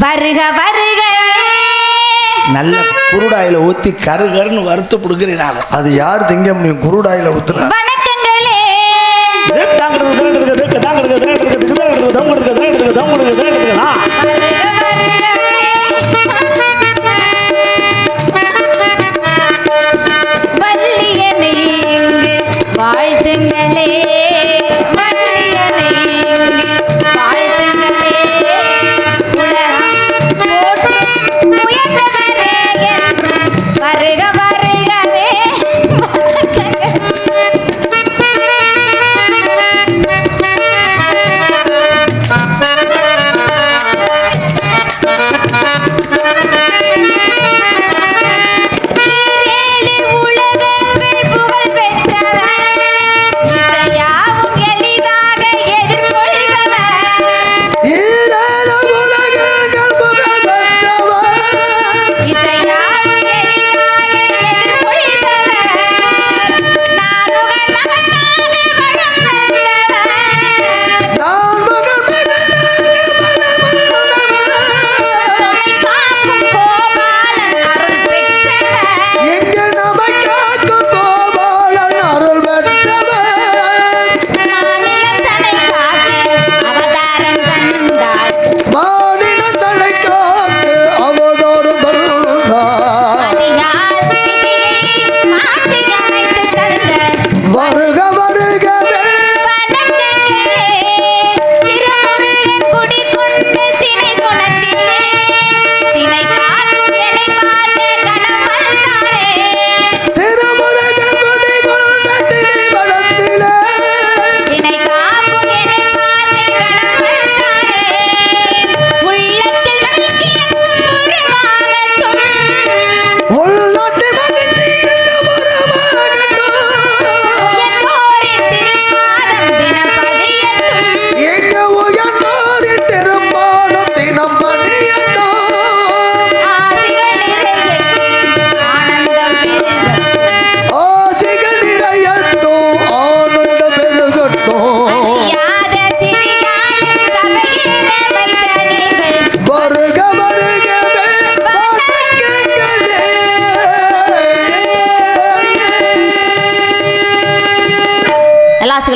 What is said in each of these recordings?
வருக வருக நல்ல குருடாயில ஊத்தி கருகருன்னு வறுத்து புடுக்கிறீங்க. அது யார் திங்க முடியும்? குருடாயில ஊத்துறா. வணக்கங்களே. வள்ளியனை வாழ்த்துங்களே.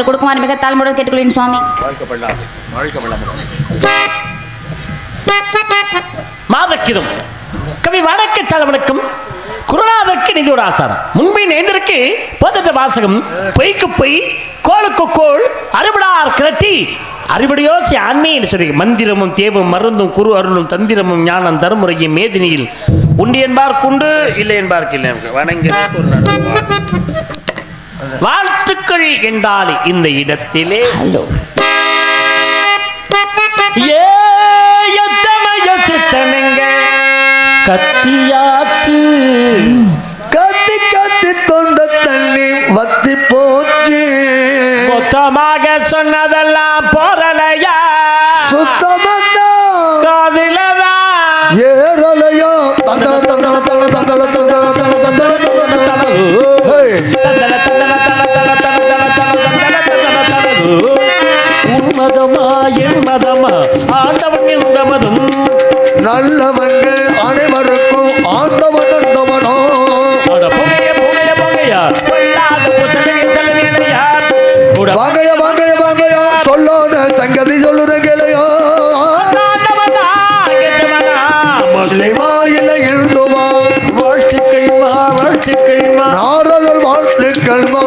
கொடுக்குமாறு மிக தாழ்மையுடன் கேட்டுக்கொள்கிறேன் சுவாமி. மாதக்கிதம் கவி வணக்க சாலவனுக்கும் குருநாதற்கு நிதியோட ஆசாரம் முன்பே நேர்ந்திருக்கு போதற்ற வாசகம் பொய்க்கு பொய் கோளுக்கு கோள் அறுபடார் கிரட்டி அறுபடியோசி ஆண்மை என்று சொல்லி மந்திரமும் தேவும் மருந்தும் குரு அருளும் தந்திரமும் ஞானம் தருமுறையும் மேதினியில் உண்டு என்பார்க்கு உண்டு இல்லை என்பார்க்கு இல்லை. வணங்கி வாழ்த்துக்கள் என்றால் இந்த இடத்திலே கத்தியாச்சு கத்தி கத்தி தொண்ட தண்ணி வத்தி போச்சு. மொத்தமாக சொன்னதெல்லாம் போறலையா சுத்தமந்தா காதிலதான் ஏறலையா தந்தள தந்தள தந்தள தந்தள தந்தள தந்தள உன்மதமா என் மதமா ஆண்டவன் இந்த மதம் நல்லவங்க அனைவருக்கும் ஆண்டவன் அண்டவனோ வாங்கைய வாங்கைய வாங்கையா சொல்லோன சங்கதி சொல்லுறங்களையோ முஸ்லிமா இல்லை இந்துவா வாழ்த்துக்கள்மா வாழ்த்துக்கள்மா நாரல் வாழ்த்துக்கள்மா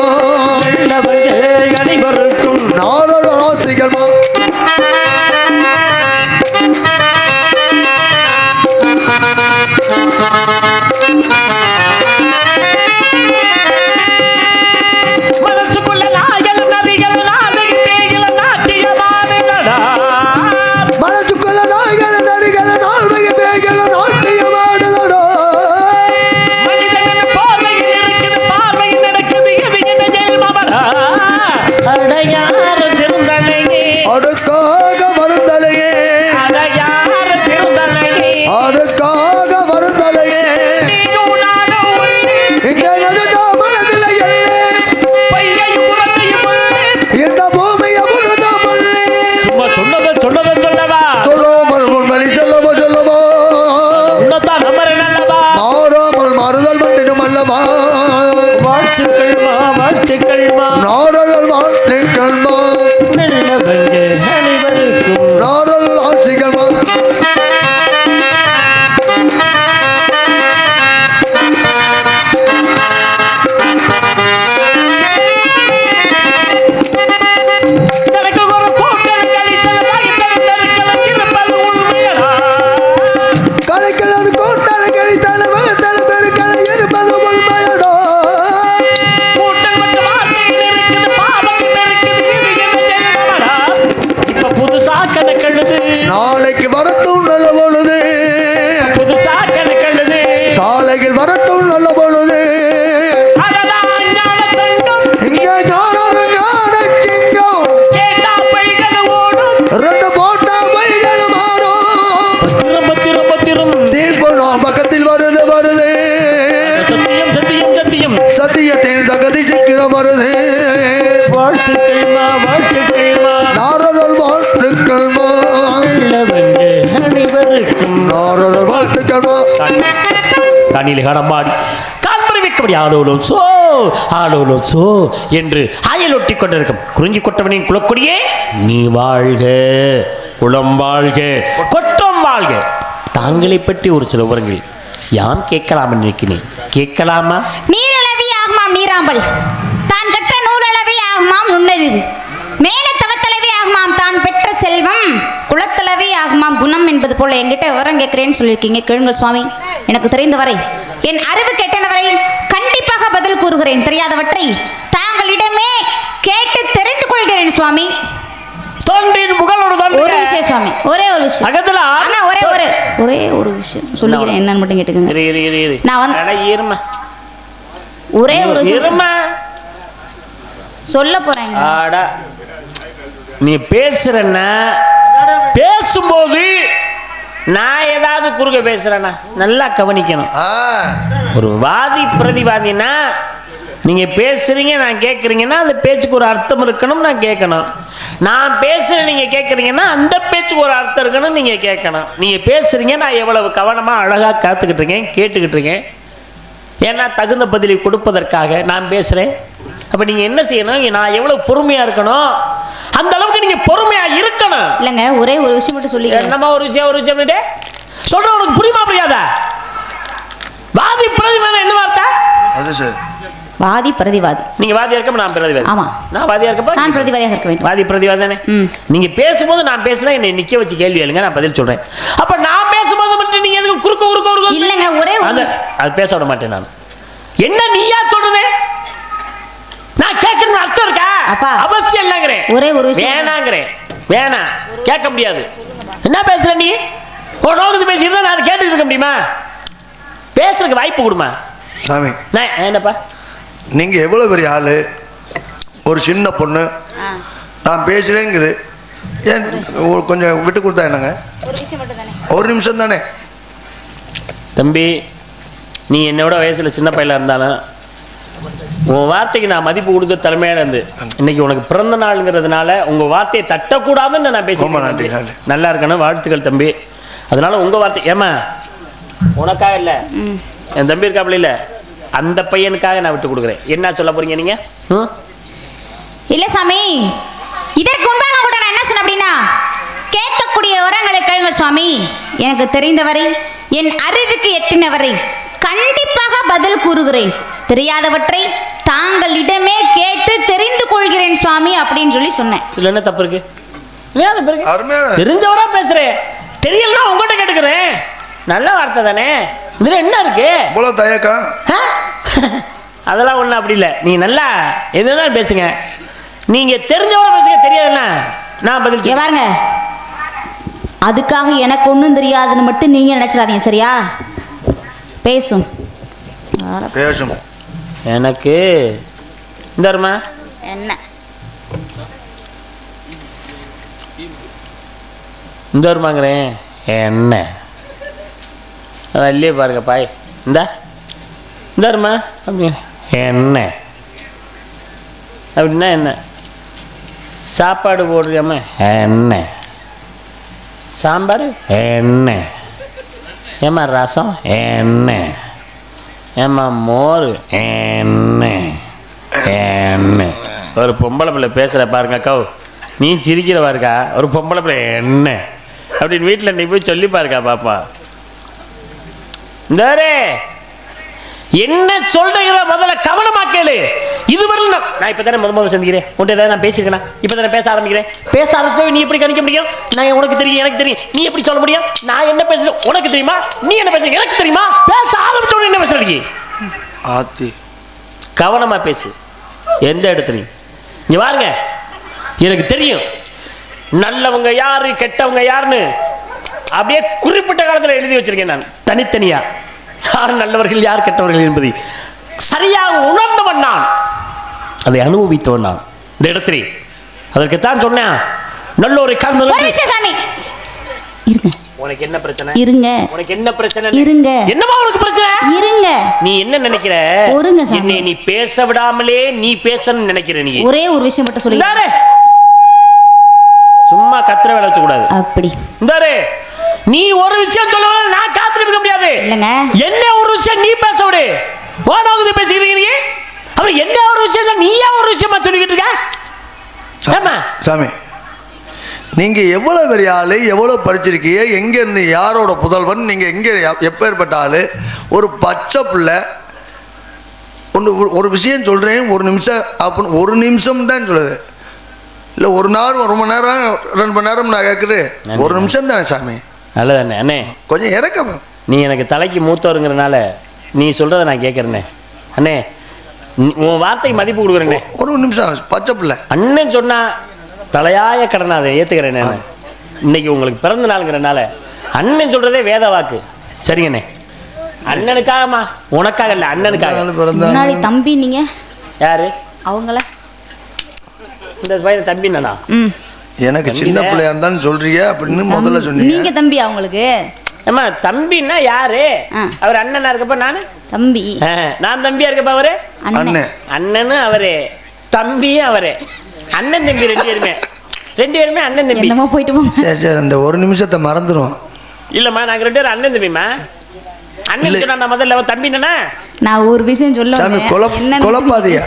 அனைவருக்கும் நாரல் ஆசைகள்மா மனசுக்குள்ள நாய்கள் நரிகள் நாளைகள் நாட்டியமானடா மனசுக்குள்ள நாய்கள் நரிகள் நாள்மைய பேய்கள் நாட்டியமானடா மனிதனின் பார்வையில் இருக்குது பார்வையில் நடக்குது எது என்ன ஜெல்மவரா அடையாறு திருந்தலையே அடுக்காக வருந்தலையே அடையாறு திருந்தலையே அடுக்காக வருந்தலையே நாரதல் வாழ்த்துக்கள்மா நல்லவங்க அனைவருக்கும் நாரதல் ஆட்சிகள்மா எனக்கு ஒரு கூட்டம் கழித்தல் இருப்பது உண்மையடா. கலைக்கலர் கோட்டலை கழித்தால வகுத்தல் பெருக்கலை இருப்பது உண்மையடா கூட்டம் வந்து வார்த்தையில் இருக்குது, பாவத்தில் இருக்குது, இது என்ன தெரியுமாடா? இப்ப புதுசா கணக்கெழுது, நாளைக்கு வரட்டும் நல்ல பொழுது புதுசா கணக்கெழுது. நாளைக்கு வரட்டும் நல்ல பொழுது அததான் ஞான தங்கம், இங்கே ஞானம் ஞான சிங்கம் கேட்டா பைகள் ஓடும். ரெண்டு போட்டா பைகள் மாறும் பத்திரம் தீர்ப்பு நாம் பக்கத்தில் வருது வருது சத்தியம் சத்தியம் சத்தியம். சத்தியத்தில் தகதி சீக்கிரம் வருது வாழ்த்துக்கள்மா வாழ்த்துக்கள்மா. நாரதல் வாழ்த்துக்கள்மா நல்லவங்க அனைவருக்கும் நாரதல் வாழ்த்துக்கள்மா கண்ணில் கடம்பாடி கால்பறை வைக்கப்படி ஆளோலும் சோ என்று ஆயலொட்டி கொண்டிருக்கும் குறிஞ்சி கொட்டவனின் குலக்கொடியே நீ வாழ்க, குளம் வாழ்க, கொட்டம் வாழ்க. தாங்களை பற்றி ஒரு சில விவரங்கள் யாம் கேட்கலாம் நினைக்கிறேன், கேட்கலாமா? நீரளவி ஆகுமாம் நீராம்பல், தான் கற்ற நூலளவி ஆகுமாம் நுண்ணறிவு, மேல தவத்தளவி ஆகுமாம் தான் பெற்ற செல்வம், குலத்தளவி ஆகுமாம் குணம் என்பது போல என்கிட்ட விவரம் கேட்கிறேன்னு சொல்லியிருக்கீங்க. கேளுங்கள் சுவாமி. எனக்கு தெரிந்தவரை, என் அறிவு கெட்டனவரை கண்டிப்பாக பதில் கூறுகிறேன். தெரியாதவற்றை தாங்களிடமே கேட்டு தெரிந்து கொள்கிறேன் சுவாமி. தோன்றின் புகழோடு ஒரு விஷயம் சுவாமி, ஒரே ஒரு விஷயம். அகத்துல ஆனா ஒரே ஒரு விஷயம் சொல்லிக்கிறேன், என்னன்னு மட்டும் கேட்டுக்கோங்க. நான் வந்து ஒரே ஒரு விஷயம் சொல்ல போறேன். நீ பேசுறன்னா பேசும்போது நான் ஏதாவது குறுக்க பேசுறேன்னா நல்லா கவனிக்கணும். ஒரு வாதி பிரதிவாதினா நீங்க பேசுறீங்க நான் கேட்குறீங்கன்னா அந்த பேச்சுக்கு ஒரு அர்த்தம் இருக்கணும், நான் கேட்கணும். நான் பேசுறேன் நீங்க கேட்குறீங்கன்னா அந்த பேச்சுக்கு ஒரு அர்த்தம் இருக்கணும், நீங்க கேட்கணும். நீங்க பேசுறீங்க, நான் எவ்வளவு கவனமா அழகா காத்துக்கிட்டு இருக்கேன், கேட்டுக்கிட்டு இருக்கேன். ஏன்னா தகுந்த பதிலை கொடுப்பதற்காக நான் பேசுறேன். அப்ப நீங்க என்ன செய்யணும், நான் எவ்வளவு பொறுமையா இருக்கணும் அந்த அளவுக்கு நீங்க பொறுமையா இருக்கணும். இல்லங்க ஒரே ஒரு விஷயம் மட்டும் சொல்லி. என்னமா ஒரு விஷயம் சொல்ற உனக்கு புரியுமா புரியாதா? வாதி பிரதிவாதி என்ன வார்த்தை? அது சரி. வாதி பிரதிவாதி. நீங்க வாதியா இருக்க, நான் பிரதிவாதி. ஆமா, நான் வாதியா இருக்கப்ப நான் பிரதிவாதியாக இருக்க வேண்டும். வாதி பிரதிவாதி தானே. நீங்க பேசும்போது நான் பேசுனா என்னை நிக்க வச்சு கேள்வி கேளுங்க, நான் பதில் சொல்றேன். அப்ப நான் பேசும்போது மட்டும் நீங்க எதுக்கு குறுக்க இல்லங்க ஒரே அது பேச விட மாட்டேன் நான். என்ன நீயா சொல்றது? நான் கேட்கணும் அர்த்தம் இருக்கா? அப்பா அவசியம் இல்லங்கிறேன். ஒரே ஒரு விஷயம் வேணாங்கிறேன். வேணாம், கேட்க முடியாது. என்ன பேசுற நீ? ஒரு நோக்கத்து பேசிட்டு நான் கேட்டுட்டு இருக்க முடியுமா? பேசுறதுக்கு வாய்ப்பு கொடுமா சாமி. என்னப்பா நீங்க எவ்வளவு பெரிய ஆளு, ஒரு சின்ன பொண்ணு நான் பேசுறேங்குது, ஏன் கொஞ்சம் விட்டு கொடுத்தா என்னங்க? ஒரு விஷயம் மட்டும் தானே. ஒரு நிமிஷம் தானே தம்பி. நீ என்னோட வயசுல சின்ன பையலா இருந்தாலும் உன் வார்த்தைக்கு நான் மதிப்பு கொடுத்த தலைமையாக இருந்து இன்னைக்கு உனக்கு பிறந்த நாளுங்கிறதுனால உங்க வார்த்தையை தட்டக்கூடாதுன்னு நான் பேசுறேன். நல்லா இருக்கணும், வாழ்த்துக்கள் தம்பி. அதனால உங்க வார்த்தை ஏமா உனக்காக இல்லை, என் தம்பி இருக்காப்புல இல்லை, அந்த பையனுக்காக நான் விட்டு கொடுக்குறேன். என்ன சொல்ல போறீங்க நீங்க? இல்ல சாமி, இதற்கு முன்பாக கூட நான் என்ன சொன்னேன் அப்படின்னா, கேட்கக்கூடிய வரங்களை கேளுங்கள் சுவாமி. எனக்கு தெரிந்தவரை, என் அறிவுக்கு எட்டினவரை கண்டிப்பாக பதில் கூறுகிறேன். தெரியாதவற்றை தாங்களிடமே கேட்டு தெரிந்து கொள்கிறேன் சுவாமி அப்படின்னு சொல்லி சொன்னேன். இதுல என்ன தப்பு இருக்கு? தெரிஞ்சவரா பேசுறேன், தெரியலன்னா உங்கள்கிட்ட கேட்டுக்கிறேன். நல்ல வார்த்தை தானே, இதுல என்ன இருக்கு? தயக்கம் அதெல்லாம் ஒண்ணு அப்படி இல்லை. நீங்க நல்லா எதுனா பேசுங்க, நீங்க தெரிஞ்சவரை பேசுங்க, தெரியாதுன்னா நான் பதில் பாருங்க. அதுக்காக எனக்கு ஒன்றும் தெரியாதுன்னு மட்டும் நீங்க நினைச்சிடாதீங்க, சரியா? பேசும் எனக்கு இந்த என்ன இந்த வருமாங்கிறேன் என்ன இல்லையே பாருங்க பாய், இந்த வருமா அப்படி என்ன அப்படின்னா என்ன? சாப்பாடு போடுறியாம என்ன? சாம்பார் என்ன? ஏம்மா ரசம் என்ன? ஏம்மா மோர் என்ன? என்ன ஒரு பொம்பளை பிள்ளை பேசுகிற பாருங்க அக்கா, நீ சிரிக்கிற பாருக்கா, ஒரு பொம்பளை பிள்ளை என்ன அப்படின்னு வீட்டில் நீ போய் சொல்லி பாருக்கா பாப்பா. இந்த என்ன சொல்றீங்க முதல்ல கவனமா கேளு. இதுவரை நான் இப்போ தானே முதல் சந்திக்கிறேன், உன்ட்ட ஏதாவது நான் பேசியிருக்கேன், இப்போ தானே பேச ஆரம்பிக்கிறேன். பேச ஆரம்பிச்சு நீ எப்படி கணிக்க முடியும்? நான் உனக்கு தெரியும் எனக்கு தெரியும், நீ எப்படி சொல்ல முடியும்? நான் என்ன பேசுறேன் உனக்கு தெரியுமா? நீ என்ன பேசுற எனக்கு தெரியுமா? பேச ஆரம்பிச்சோன்னு என்ன பேசுறீங்க? ஆத்தி கவனமா பேசு. எந்த இடத்துலையும் இங்க பாருங்க, எனக்கு தெரியும் நல்லவங்க யாரு கெட்டவங்க யாருன்னு அப்படியே குறிப்பிட்ட காலத்தில் எழுதி வச்சிருக்கேன் நான் தனித்தனியா. யார் நல்லவர்கள் யார் கெட்டவர்கள் என்பதை சரியாக உணர்ந்தவன் நான், அதை அனுபவித்தவன் நான் இந்த இடத்திலே. அதற்குத்தான் சொன்னேன் நல்ல ஒரு சாமி. இருங்க, உனக்கு என்ன பிரச்சனை? இருங்க, உனக்கு என்ன பிரச்சனை? இருங்க, என்னமா உனக்கு பிரச்சனை? இருங்க. நீ என்ன நினைக்கிற? என்னை நீ பேச விடாமலே நீ பேசணும்னு நினைக்கிற. நீ ஒரே ஒரு விஷயம் மட்டும் சொல்லி, சும்மா கத்திர வேலை வச்ச கூடாது. அப்படி இந்தாரு, நீ ஒரு விஷயம் சொல்ல நான் காத்துட்டு இருக்க முடியாது. இல்லங்க, என்ன ஒரு விஷயம் நீ பேச விடு. ஓனாகுது பேசிக்கிறீங்க நீ. அப்புறம் என்ன ஒரு விஷயம் நீயா ஒரு விஷயமா சொல்லிக்கிட்டு இருக்க? சாமி, நீங்க எவ்வளவு பெரிய ஆளு, எவ்வளவு படிச்சிருக்கீங்க, எங்க இருந்து யாரோட புதல்வன், நீங்க எங்க எப்பேற்பட்ட ஆளு? ஒரு பச்சை பிள்ளை ஒரு விஷயம் சொல்றேன், ஒரு நிமிஷம் அப்படின்னு ஒரு நிமிஷம் தான் சொல்லுது. இல்லை ஒரு நாள் ஒரு மணி நேரம் 2 மணி நேரம் நான் கேட்குறேன், ஒரு நிமிஷம் தானே சாமி. நல்லதானே அண்ணே, கொஞ்சம் இறக்கம். நீ எனக்கு தலைக்கு மூத்தவருங்கிறனால நீ சொல்றதை நான் கேட்குறேனே அண்ணே. உன் வார்த்தைக்கு மதிப்பு கொடுக்குறேனே. ஒரு நிமிஷம் பச்சை பிள்ளை அண்ணன் சொன்னா தலையாய கடனை அதை ஏற்றுக்கிறேன் நான். இன்னைக்கு உங்களுக்கு பிறந்த நாளுங்கிறனால அண்ணன் சொல்றதே வேத வாக்கு. சரிங்கண்ணே, அண்ணனுக்காகமா, உனக்காக இல்லை அண்ணனுக்காக. முன்னாடி தம்பி நீங்க யாரு? அவங்கள இந்த பையன் தம்பி நானா? எனக்கு சின்ன பிள்ளையா இருந்தாலும் சொல்றீங்க அப்படின்னு முதல்ல சொன்னீங்க. நீங்க தம்பி அவங்களுக்கு? ஏமா தம்பின்னா யாரு? அவர் அண்ணனா இருக்கப்ப நானு தம்பி, நான் தம்பியா இருக்கப்ப அவரு அண்ணன். அண்ணனும் அவரு தம்பியும் அவரு. அண்ணன் தம்பி ரெண்டு பேருமே அண்ணன் தம்பி. என்னமோ போயிட்டு போங்க. சரி சரி, அந்த ஒரு நிமிஷத்தை மறந்துடும். இல்லம்மா, நாங்க 2 பேரும் அண்ணன் தம்பிமா. அண்ணன் சொன்னா நான் முதல்ல தம்பி நானா? நான் ஒரு விஷயம் சொல்ல சாமி, குழப்பாதீங்க.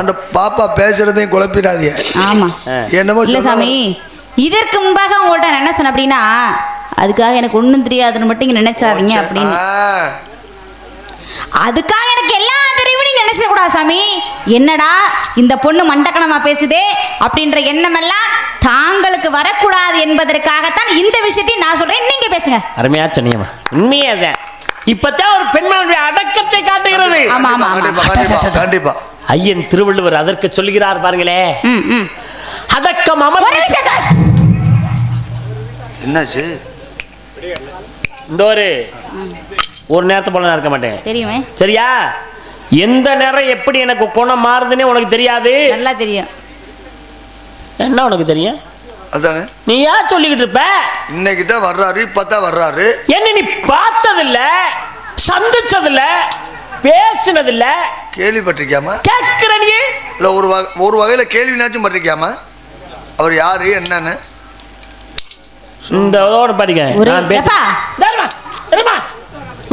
அந்த பாப்பா பேசுறதையும் குழப்பிடாதீங்க. ஆமா, என்னமோ இல்ல சாமி, இதற்கு முன்பாக உங்கள்ட்ட நான் என்ன சொன்னேன் அப்படின்னா, அதுக்காக எனக்கு ஒண்ணும் தெரியாதுன்னு மட்டும் இங்க நினைச்சாதீங்க அப்படின்னு. அதுக்காக எனக்கு எல்லா தெரியும் நீங்க நினைச்சிட கூடாது சாமி. என்னடா இந்த பொண்ணு மண்டக்கணமா பேசுதே அப்படின்ற எண்ணம் எல்லாம் தாங்களுக்கு வரக்கூடாது என்பதற்காகத்தான் இந்த விஷயத்தையும் நான் சொல்றேன். நீங்க பேசுங்க. அருமையா சொன்னீங்கம்மா, உண்மையா தான். இப்பதான் ஒரு பெண்மனுடைய அடக்கத்தை காட்டுகிறது. ஆமா ஆமா, கண்டிப்பா. ஐயன் திருவள்ளுவர் அதற்கு சொல்கிறார் பாருங்களே, அடக்கம் அமர். என்னாச்சு? இந்த ஒரு நேரத்தை போல நான் இருக்க மாட்டேன், தெரியுமே. சரியா? எந்த நேரம் எப்படி எனக்கு குணம் மாறுதுன்னே உனக்கு தெரியாது. நல்லா தெரியும். என்ன உனக்கு தெரியும்? அதானே நீ யார் சொல்லிக்கிட்டு இருப்ப? இன்னைக்கு தான் வர்றாரு, இப்பதான் வர்றாரு. என்ன நீ பார்த்ததில்ல, சந்திச்சதில்ல, பேசினதில்ல, கேள்விப்பட்டிருக்கியாமா? கேட்கிற நீ இல்ல ஒரு வகையில கேள்வினாச்சும் பட்டிருக்கியாமா? அவர் யாரு என்னன்னு இந்த படிக்க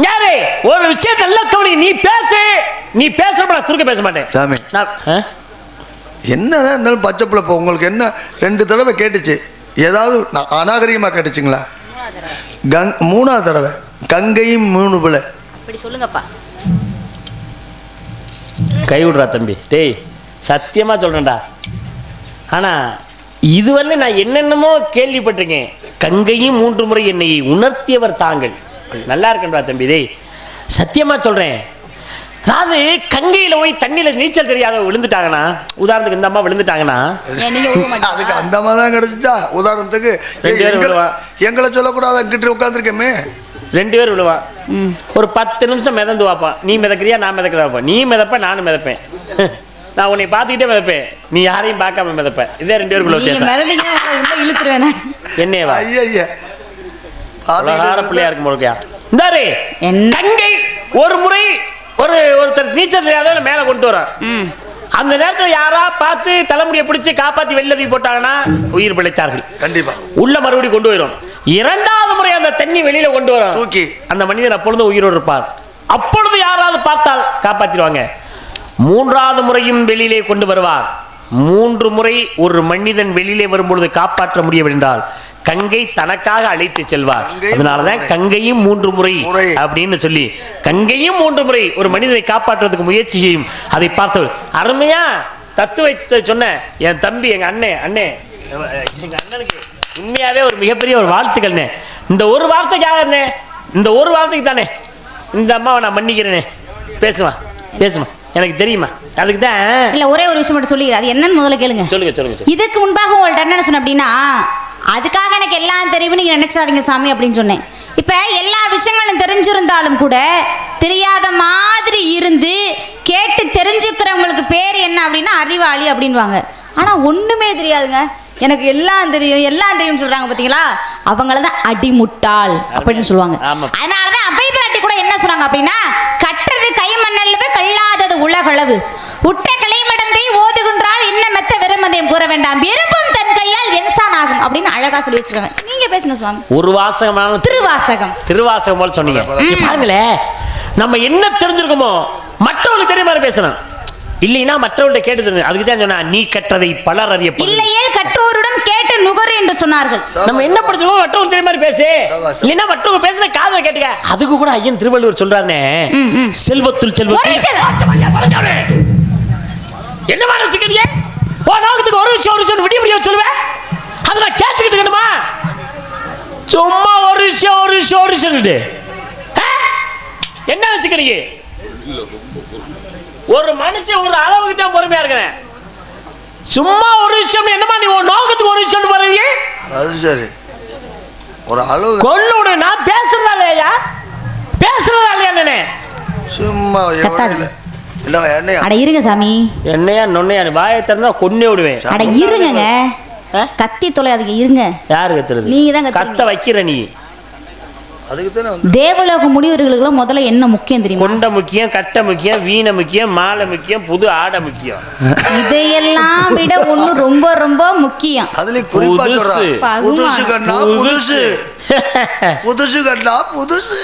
யாரு ஒரு விஷயம் நல்ல கவனி. நீ பேசுறப்ப குறுக்க பேச மாட்டேன் சாமி. என்னதான் இருந்தாலும் பச்சை பிள்ளை உங்களுக்கு என்ன 2 தடவை கேட்டுச்சு, ஏதாவது அநாகரிகமா கேட்டுச்சுங்களா? 3ஆவது தடவை கங்கையும் 3 பிள்ளை. அப்படி சொல்லுங்கப்பா. கை விடுறா தம்பி, டேய் சத்தியமா சொல்றேன்டா. ஆனா இதுவரை நான் என்னென்னமோ கேள்விப்பட்டிருக்கேன். கங்கையும் 3 முறை என்னை உணர்த்தியவர் தாங்கள். நல்லா இருக்கா தம்பி? டேய் சத்தியமா சொல்றேன். அதாவது கங்கையில போய் தண்ணியில நீச்சல் தெரியாத விழுந்துட்டாங்கன்னா, உதாரணத்துக்கு இந்த அம்மா விழுந்துட்டாங்கன்னா, அதுக்கு அந்த அம்மா தான் கிடைச்சிட்டா. உதாரணத்துக்கு எங்களை சொல்லக்கூடாது, அங்கிட்டு உட்காந்துருக்கேமே. 2 பேர் விழுவா. ஒரு 10 நிமிஷம் மிதந்து வாப்பா. நீ மிதக்கிறியா நான் மிதக்கிறப்பா? நீ மிதப்ப நானும் மிதப்பேன். நான் உன்னை பார்த்துக்கிட்டே மிதப்பேன், நீ யாரையும் பார்க்காம மிதப்பேன். இதே 2 பேருக்குள்ள இழுத்துருவேன். என்னையவா பிள்ளையா இருக்கும் போதுயா. இந்தாரு கங்கை ஒரு முறை ஒருத்தர் நீச்சல் தெரியாத மேல கொண்டு வர, அந்த நேரத்தில் யாரா பார்த்து தலைமுடியை பிடிச்சு காப்பாத்தி வெளில தூக்கி போட்டாங்கன்னா உயிர் பிழைத்தார்கள். கண்டிப்பா உள்ள மறுபடியும் கொண்டு வரும். 2வது முறை அந்த தண்ணி வெளியில கொண்டு வரும், தூக்கி அந்த மனிதன் அப்பொழுது உயிரோடு இருப்பார். அப்பொழுது யாராவது பார்த்தால் காப்பாத்திடுவாங்க. 3வது முறையும் வெளியிலே கொண்டு வருவார். 3 முறை ஒரு மனிதன் வெளியிலே வரும்பொழுது காப்பாற்ற முடியவில்லை கங்கை தனக்காக அழைத்து செல்வார். அதனாலதான் கங்கையும் 3 முறை அப்படின்னு சொல்லி கங்கையும் 3 முறை ஒரு மனிதனை காப்பாற்றுறதுக்கு முயற்சி செய்யும். அதை பார்த்து அருமையா தத்துவத்தை சொன்ன என் தம்பி எங்க அண்ணே எங்க அண்ணனுக்கு உண்மையாவே ஒரு மிகப்பெரிய ஒரு வாழ்த்துக்கள்னே. இந்த ஒரு வார்த்தைக்காக இந்த ஒரு வார்த்தைக்கு தானே இந்த அம்மாவை நான் மன்னிக்கிறேனே. பேசுமா எனக்கு தெரியுமா. அதுக்கு தான் இல்ல ஒரே ஒரு விஷயம் மட்டும் சொல்லி அது என்னன்னு முதல்ல கேளுங்க. சொல்லுங்க. இதுக்கு முன்பாக உங்கள்ட்ட என்ன சொன்னேன் அப்படின்னா, அதுக்காக எனக்கு எல்லாம் தெரியும் நீங்க நினைச்சாதீங்க சாமி அப்படின்னு சொன்னேன். இப்ப எல்லா விஷயங்களும் தெரிஞ்சிருந்தாலும் கூட தெரியாத மாதிரி இருந்து கேட்டு தெரிஞ்சுக்கிறவங்களுக்கு பேர் என்ன அப்படின்னா அறிவாளி அப்படின்வாங்க. ஆனா ஒண்ணுமே தெரியாதுங்க, எனக்கு எல்லாம் தெரியும் சொல்றாங்க பாத்தீங்களா, அவங்களதான் அடிமுட்டாள் அப்படின்னு சொல்லுவாங்க. அதனாலதான் அபை பிராட்டி கூட என்ன சொல்றாங்க அப்படின்னா, கற்றது கைமண்ணளவு கல்லாதது உலகளவு உட்ட கிளைமடந்தை ஓதுகின்றால் இன்ன மெத்த வெறுமதையும் கூற வேண்டாம் விரும்பும் தன் கையால் என்சான் ஆகும் அப்படின்னு அழகா சொல்லி வச்சிருக்காங்க. நீங்க பேசுங்க சுவாமி. ஒரு வாசகமான திருவாசகம் போல சொன்னீங்க. பாருங்களேன், நம்ம என்ன தெரிஞ்சிருக்கோமோ மற்றவங்களுக்கு தெரிய மாதிரி பேசணும், இல்லைன்னா மற்றவர்கள்ட்ட கேட்டு தெரிஞ்சு. அதுக்கு தான் சொன்னா நீ கற்றதை பலர் அறிய இல்லையே கற்றோரிடம் கேட்டு நுகர் என்று சொன்னார்கள். நம்ம என்ன படிச்சோமோ மற்றவங்க தெரிய மாதிரி பேசு, இல்லைன்னா மற்றவங்க பேசுற காதல கேட்டுக்க. அதுக்கு கூட ஐயன் திருவள்ளுவர் சொல்றாருனே, செல்வத்துள் செல்வம் என்ன மாதிரி வச்சுக்கிறீங்க. நோக்கத்துக்கு ஒரு விஷயம் விடிய சொல்லுவேன், அதை நான் கேட்டுக்கிட்டு இருக்கணுமா? சும்மா ஒரு விஷயம் என்ன வச்சுக்கிறீங்க? ஒரு மனுஷன் ஒரு அளவுக்கு தான் பொறுமையா இருக்கிறேன். சும்மா ஒரு விஷயம் என்னமா நீ நோக்கத்துக்கு ஒரு விஷயம் போறீங்க. அது சரி, ஒரு அளவு கொள்ளோட நான் பேசுறதா இல்லையா என்ன சும்மா அட இருங்க சாமி, என்னையா நொன்னையா வாயை திறந்தா கொன்னே விடுவேன். அட இருங்க, கத்தி தொலையாதீங்க இருங்க. யாரு கத்துறது? நீங்க தான் கத்த வைக்கிற நீ. தேவலோக முனிவர்களுக்கு முதல்ல என்ன முக்கியம் தெரியுமா? கொண்ட முக்கியம், கட்ட முக்கியம், வீணை முக்கியம், மாலை முக்கியம், புது ஆடை முக்கியம். இதையெல்லாம் விட ஒண்ணு ரொம்ப ரொம்ப முக்கியம். அதுல குறிப்பா சொல்றா, புதுசு கண்ணா புதுசு.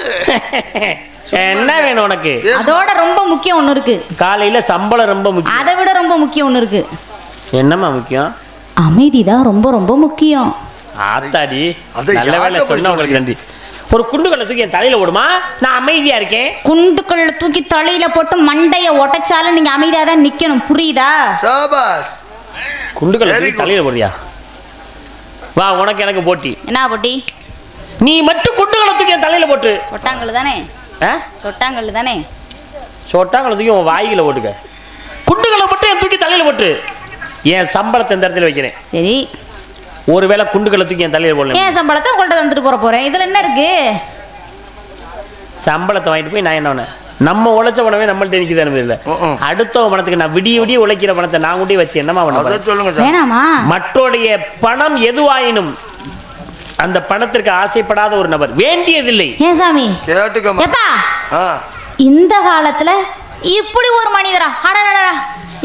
என்ன வேணும் உனக்கு? அதோட ரொம்ப முக்கியம் ஒண்ணு இருக்கு. காலையில சம்பளம் ரொம்ப முக்கியம். அதை விட ரொம்ப முக்கியம் ஒண்ணு இருக்கு. என்னம்மா முக்கியம்? அமைதிதான் ரொம்ப ரொம்ப முக்கியம். ஆத்தாடி, நல்ல வேலை சொன்ன உங்களுக்கு நன்றி. ஒரு குண்டுகளை தூக்கி என் தலையில ஓடுமா, நான் அமைதியா இருக்கேன். குண்டுகளை தூக்கி தலையில போட்டு மண்டைய உடைச்சாலும் நீங்க அமைதியா தான் நிக்கணும், புரியுதா? சாபாஸ். குண்டுகளை தூக்கி தலையில போடுறியா? வா, உனக்கு எனக்கு போட்டி. என்ன போட்டி? நீ மட்டும் குண்டுகளை தூக்கி என் தலையில போட்டு. சொட்டாங்கல் தானே? சொட்டாங்கல் தூக்கி உன் வாயில போட்டுக்க. குண்டுகளை மட்டும் என் தூக்கி தலையில போட்டு என் சம்பளத்தை இந்த இடத்துல வைக்கிறேன். சரி, ஒருவேளை குண்டுகளை தூக்கி என் தலையில போடல, என் சம்பளத்தை உங்கள்கிட்ட தந்துட்டு போறேன். இதுல என்ன இருக்கு? சம்பளத்தை வாங்கிட்டு போய் நான் என்ன, நம்ம உழைச்ச பணமே நம்மள்ட்ட நிக்குது இல்லை. அடுத்த பணத்துக்கு நான் விடிய உழைக்கிற பணத்தை நான் கூட்டி வச்சு என்னமா பண்ண வேணாமா? மற்றோடைய பணம் எதுவாயினும் அந்த பணத்திற்கு ஆசைப்படாத ஒரு நபர் வேண்டியதில்லை. ஏன் சாமி கேட்டுக்கமா, இந்த காலத்துல இப்படி ஒரு மனிதரா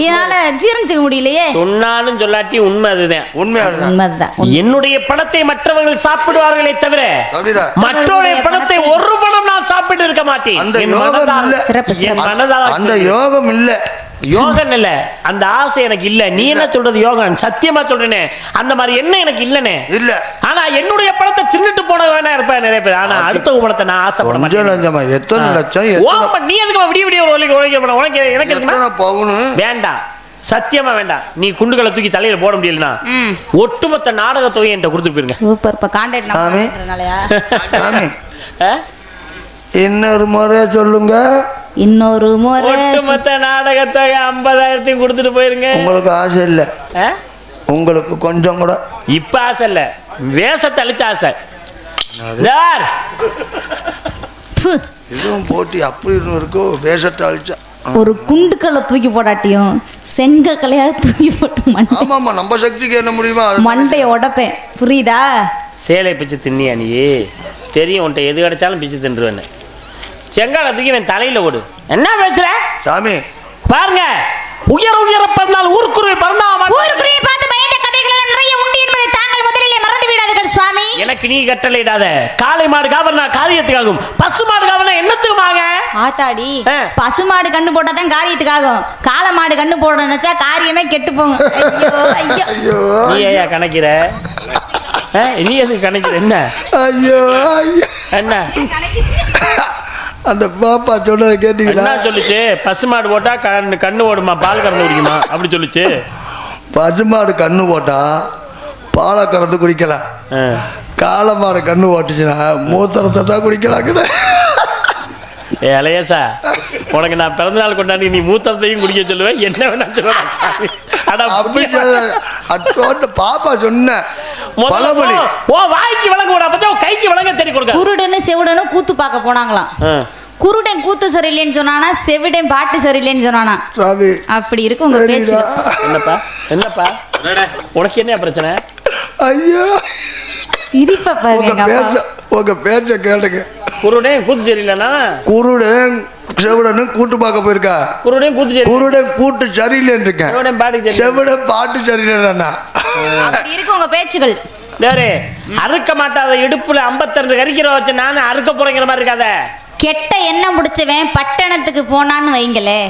இதனால ஜீரணிச்சுக்க முடியலையே. சொன்னாலும் சொல்லாட்டி உண்மை அதுதான். உண்மைதான். என்னுடைய பணத்தை மற்றவர்கள் சாப்பிடுவார்களே தவிர மற்றவருடைய பணத்தை ஒரு பணம் நான் சாப்பிட்டு இருக்க மாட்டேன். அந்த யோகம் இல்ல, யோகம் இல்ல, அந்த ஆசை எனக்கு இல்ல. நீ என்ன சொல்றது யோகம்? சத்தியமா சொல்றேனே, அந்த மாதிரி என்ன எனக்கு இல்லனே இல்ல. ஆனா என்னுடைய பணத்தை தின்னுட்டு போன வேணா இருப்பேன் நிறைய பேர். ஆனா அடுத்த பணத்தை நான் ஆசைப்பட மாட்டேன். எத்தனை லட்சம் நீ எதுக்கு விடிய உனக்கு எனக்கு வேண்டாம், சத்தியமா வேண்டாம். நீ குண்டுகளை தூக்கி தலையில போட முடியலனா ஒட்டுமொத்த நாடக தொகையை என்கிட்ட கொடுத்துட்டு போயிருங்க. சூப்பர். இப்ப கான்டாக்ட் நம்பர் இன்னொரு முறை சொல்லுங்க. இன்னொரு முறை ஒட்டுமொத்த நாடகத்தை 50,000 கொடுத்துட்டு போயிருங்க. உங்களுக்கு ஆசை இல்ல? உங்களுக்கு கொஞ்சம் கூட இப்ப ஆசை இல்ல, வேஷத்தை அழிச்ச ஆசை. இதுவும் போட்டி அப்படி இருக்கோ, வேஷத்தை அழிச்சா. ஒரு குண்டுக்களை தூக்கி போடாட்டியும் செங்கக்கலையா தூக்கி போட்டு ஆமா நம்ம சக்திக்கு என்ன முடியுமா மண்டைய உடைப்பேன், புரியுதா? சேலை பிச்சு தின்னியா நீ? தெரியும், உன்ட்ட எது கிடைச்சாலும் பிச்சு தின்றுவேன்னு. செங்கால தூக்கி என் தலையில ஓடு. என்ன பேசுற சாமி? பாருங்க, உயர பிறந்தால் ஊர்க்குருவி பிறந்தா. ஊர்க்குருவி பார்த்து பயந்த கதைகள் நிறைய உண்டு என்பதை தாங்கள் முதலிலே மறந்து விடாதீர்கள் சுவாமி. எனக்கு நீ கட்டளையிடாத. காளை மாடு காவல்னா காரியத்துக்காகும், பசு மாடு காவல்னா என்னத்துக்குமாங்க? ஆத்தாடி, பசுமாடு கண்ணு போட்டாதான் காரியத்துக்காகும், காளை மாடு கண்ணு போட நினைச்சா காரியமே கெட்டு போகும். ஐயோ ஐயோ, நீ ஏன் கணக்கிற? நீ எதுக்கு கணக்கிற? என்ன ஐயோ ஐயோ, என்ன அந்த பாப்பா சொன்னதை கேட்டீங்களா? என்ன சொல்லுச்சு? பசுமாடு போட்டா கண்ணு ஓடுமா, பால் கறந்து குடிக்குமா அப்படி சொல்லுச்சு. பசுமாடு கண்ணு போட்டா பாலை கறந்து குடிக்கலாம், காளை மாடு கண்ணு போட்டுச்சுன்னா மூத்திரத்தை தான் குடிக்கலாங்க. ஏ அலையேசா, உனக்கு நான் பிறந்த நாள் கொண்டாடி நீ மூத்தத்தையும் குடிக்க சொல்லுவேன், என்ன வேணா சொல்லுவேன் சாமி. அப்படி சொல்ல பாப்பா சொன்ன பழமொழி. ஓ வாய்க்கு விளங்க விட பத்தி கைக்கு விளங்க தெரிய கொடுக்க. குருடன்னு செவிடனும் கூத்து பார்க்க போனாங்களாம். குருடன் கூத்து சரியில்லைன்னு சொன்னானா, செவிடன் பாட்டு சரியில்லைன்னு சொன்னானா. அப்படி இருக்கு உங்க பேச்சு. என்னப்பா என்னப்பா உனக்கு என்ன பிரச்சனை? ஐயோ சிரிப்பா பாருங்க. உங்க பேச்ச கேளுங்க. குருடன் கூத்து சரியில்லைனா குருடன் செவிடனும் கூட்டு பார்க்க போயிருக்கா. குருடன் கூத்து சரி, குருடன் கூட்டு சரியில்லைன்னு இருக்கேன், செவிடன் பாட்டு சரியில்லைன்னா. அப்படி இருக்கு உங்க பேச்சுகள். டேரே, அறுக்க மாட்டாத இடுப்புல 52 கறிக்கிற வச்சு நானே அறுக்க போறேங்கிற மாதிரி இருக்காத. கெட்ட எண்ணம் முடிச்சவன் பட்டணத்துக்கு போனான்னு வைங்களே,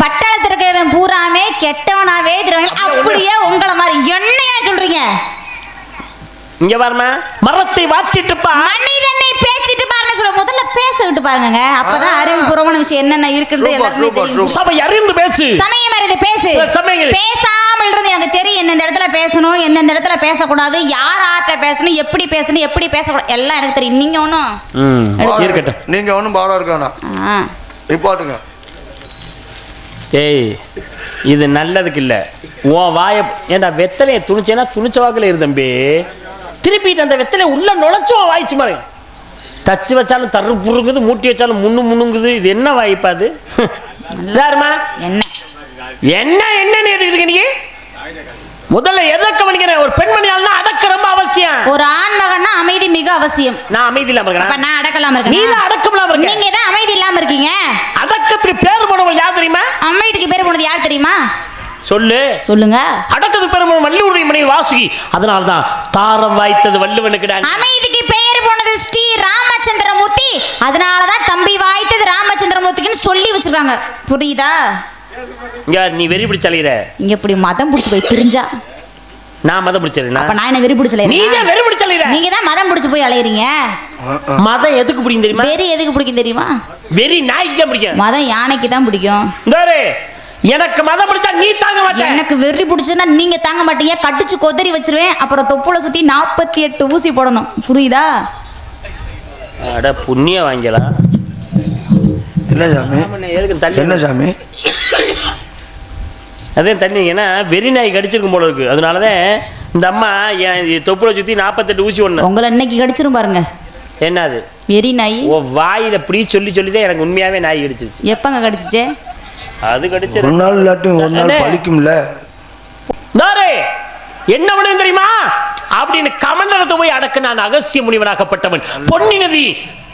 பட்டணத்துல இருக்கிறவன் பூராமே கெட்டவனாவே திருவாங்க. அப்படியே உங்களை மாதிரி என்னையா சொல்றீங்க? இங்க பாருமா, மரத்தை வாச்சிட்டுப்பா, மனிதனை பேச்சிட்டு பாருங்க சொல்ல, முதல்ல பேச விட்டு பாருங்க, அப்பதான் அறிவுபூர்வமான விஷயம் என்னென்ன இருக்குன்னு எல்லாருமே தெரியும். சபை அறிந்து பேசு, சமயம் அறிந்து பேசு. பேசாமல் இருந்து எனக்கு தெரியும் எந்தெந்த இடத்துல பேசணும், எந்தெந்த இடத்துல பேசக்கூடாது, யார் ஆர்ட்ட பேசணும், எப்படி பேசணும், எப்படி பேசக்கூடாது எல்லாம் எனக்கு தெரியும். நீங்க ஒன்றும் இருக்கட்டும், நீங்க ஒன்றும் பாடம் இருக்கானா நிப்பாட்டுங்க. ஏய், இது நல்லதுக்கு இல்ல. உன் வாய ஏண்டா வெத்தலையை துணிச்சேன்னா துணிச்ச வாக்கில் இரு தம்பி. திருப்பிட்டு அந்த வெத்தலையை உள்ள நுழைச்சு வாய்ச்சு மாதிரி தச்சு வச்சாலும் தரு புருங்குது, மூட்டி வச்சாலும் முன்னுங்குது. இது என்ன வாய்ப்பா அது? யாருமா என்ன என்ன என்னன்னு எடுக்கிறீங்க நீங்க? முதல்ல எதை கவனிக்கிறேன்? ஒரு பெண்மணியால் தான் அடக்க ரொம்ப அவசியம். ஒரு ஆண் மகன்னா அமைதி மிக அவசியம். நான் அமைதி இல்லாம இருக்கேன், நான் அடக்கலாம் இருக்கேன். நீ தான் அடக்கம் இல்லாம இருக்க. நீங்க தான் அமைதி இல்லாம இருக்கீங்க. அடக்கத்துக்கு பேர் போனவங்க யார் தெரியுமா? அமைதிக்கு பேர் போனது யார் தெரியுமா? சொல்லு, சொல்லுங்க. அடக்கத்துக்கு பேர் போன வள்ளுவருடைய மனைவி வாசுகி. அதனால தான் தாரம் வாய்த்தது வள்ளுவனுக்கு. அமைதிக்கு பெயர் போனது ஸ்ரீ ராமச்சந்திரமூர்த்தி. அதனால தான் தம்பி வாய்த்தது ராமச்சந்திரமூர்த்திக்குன்னு சொல்லி வச்சிருக்காங்க. புரியுதா? இங்க நீ வெறி பிடிச்சு அலையிற. இங்க இப்படி மதம் பிடிச்சு போய் திரிஞ்சா நான் மதம் பிடிச்சு அலையிறேன். அப்ப நான் என்ன வெறி பிடிச்சு அலையிறேன்? நீ தான் வெறி பிடிச்சு அலையிற. நீங்க தான் மதம் பிடிச்சு போய் அலையறீங்க. மதம் எதுக்கு பிடிக்கும் தெரியுமா? வெறி எதுக்கு பிடிக்கும் தெரியுமா? வெறி நாய்க்கு தான் பிடிக்கும். மதம் யானைக்கு தான் பிடிக்கும். இந்தாரு, எனக்கு மதம் பிடிச்சா நீ தாங்க மாட்டே. எனக்கு வெறி பிடிச்சதுன்னா நீங்க தாங்க மாட்டீங்க. கட்டிச்சு கொதறி வச்சிருவேன். அப்புறம் தொப்புளை சுத்தி 48 ஊசி போடணும். புரியுதா? அட புண்ணிய வாங்கலாம். என்ன சாமி? என்ன சாமி? அதே தண்ணி, ஏன்னா வெறி நாய் கடிச்சிருக்கும் போல இருக்கு. அதனாலதான் இந்த அம்மா தொப்புளை சுத்தி 48 ஊசி ஒண்ணு உங்களை இன்னைக்கு கடிச்சிரும் பாருங்க. என்னது வெறி நாய்? ஓ வாயில இப்படி சொல்லிதான் எனக்கு உண்மையாவே நாய் கடிச்சிருச்சு. எப்பங்க கடிச்சிச்சு? அது கடிச்சு ஒரு நாள் இல்லாட்டும் ஒரு நாள் பழிக்கும்ல. என்ன பண்ணு தெரியுமா அப்படின்னு கமண்டலத்தை போய் அடக்க நான் அகஸ்திய முனிவனாகப்பட்டவன். பொன்னி நதி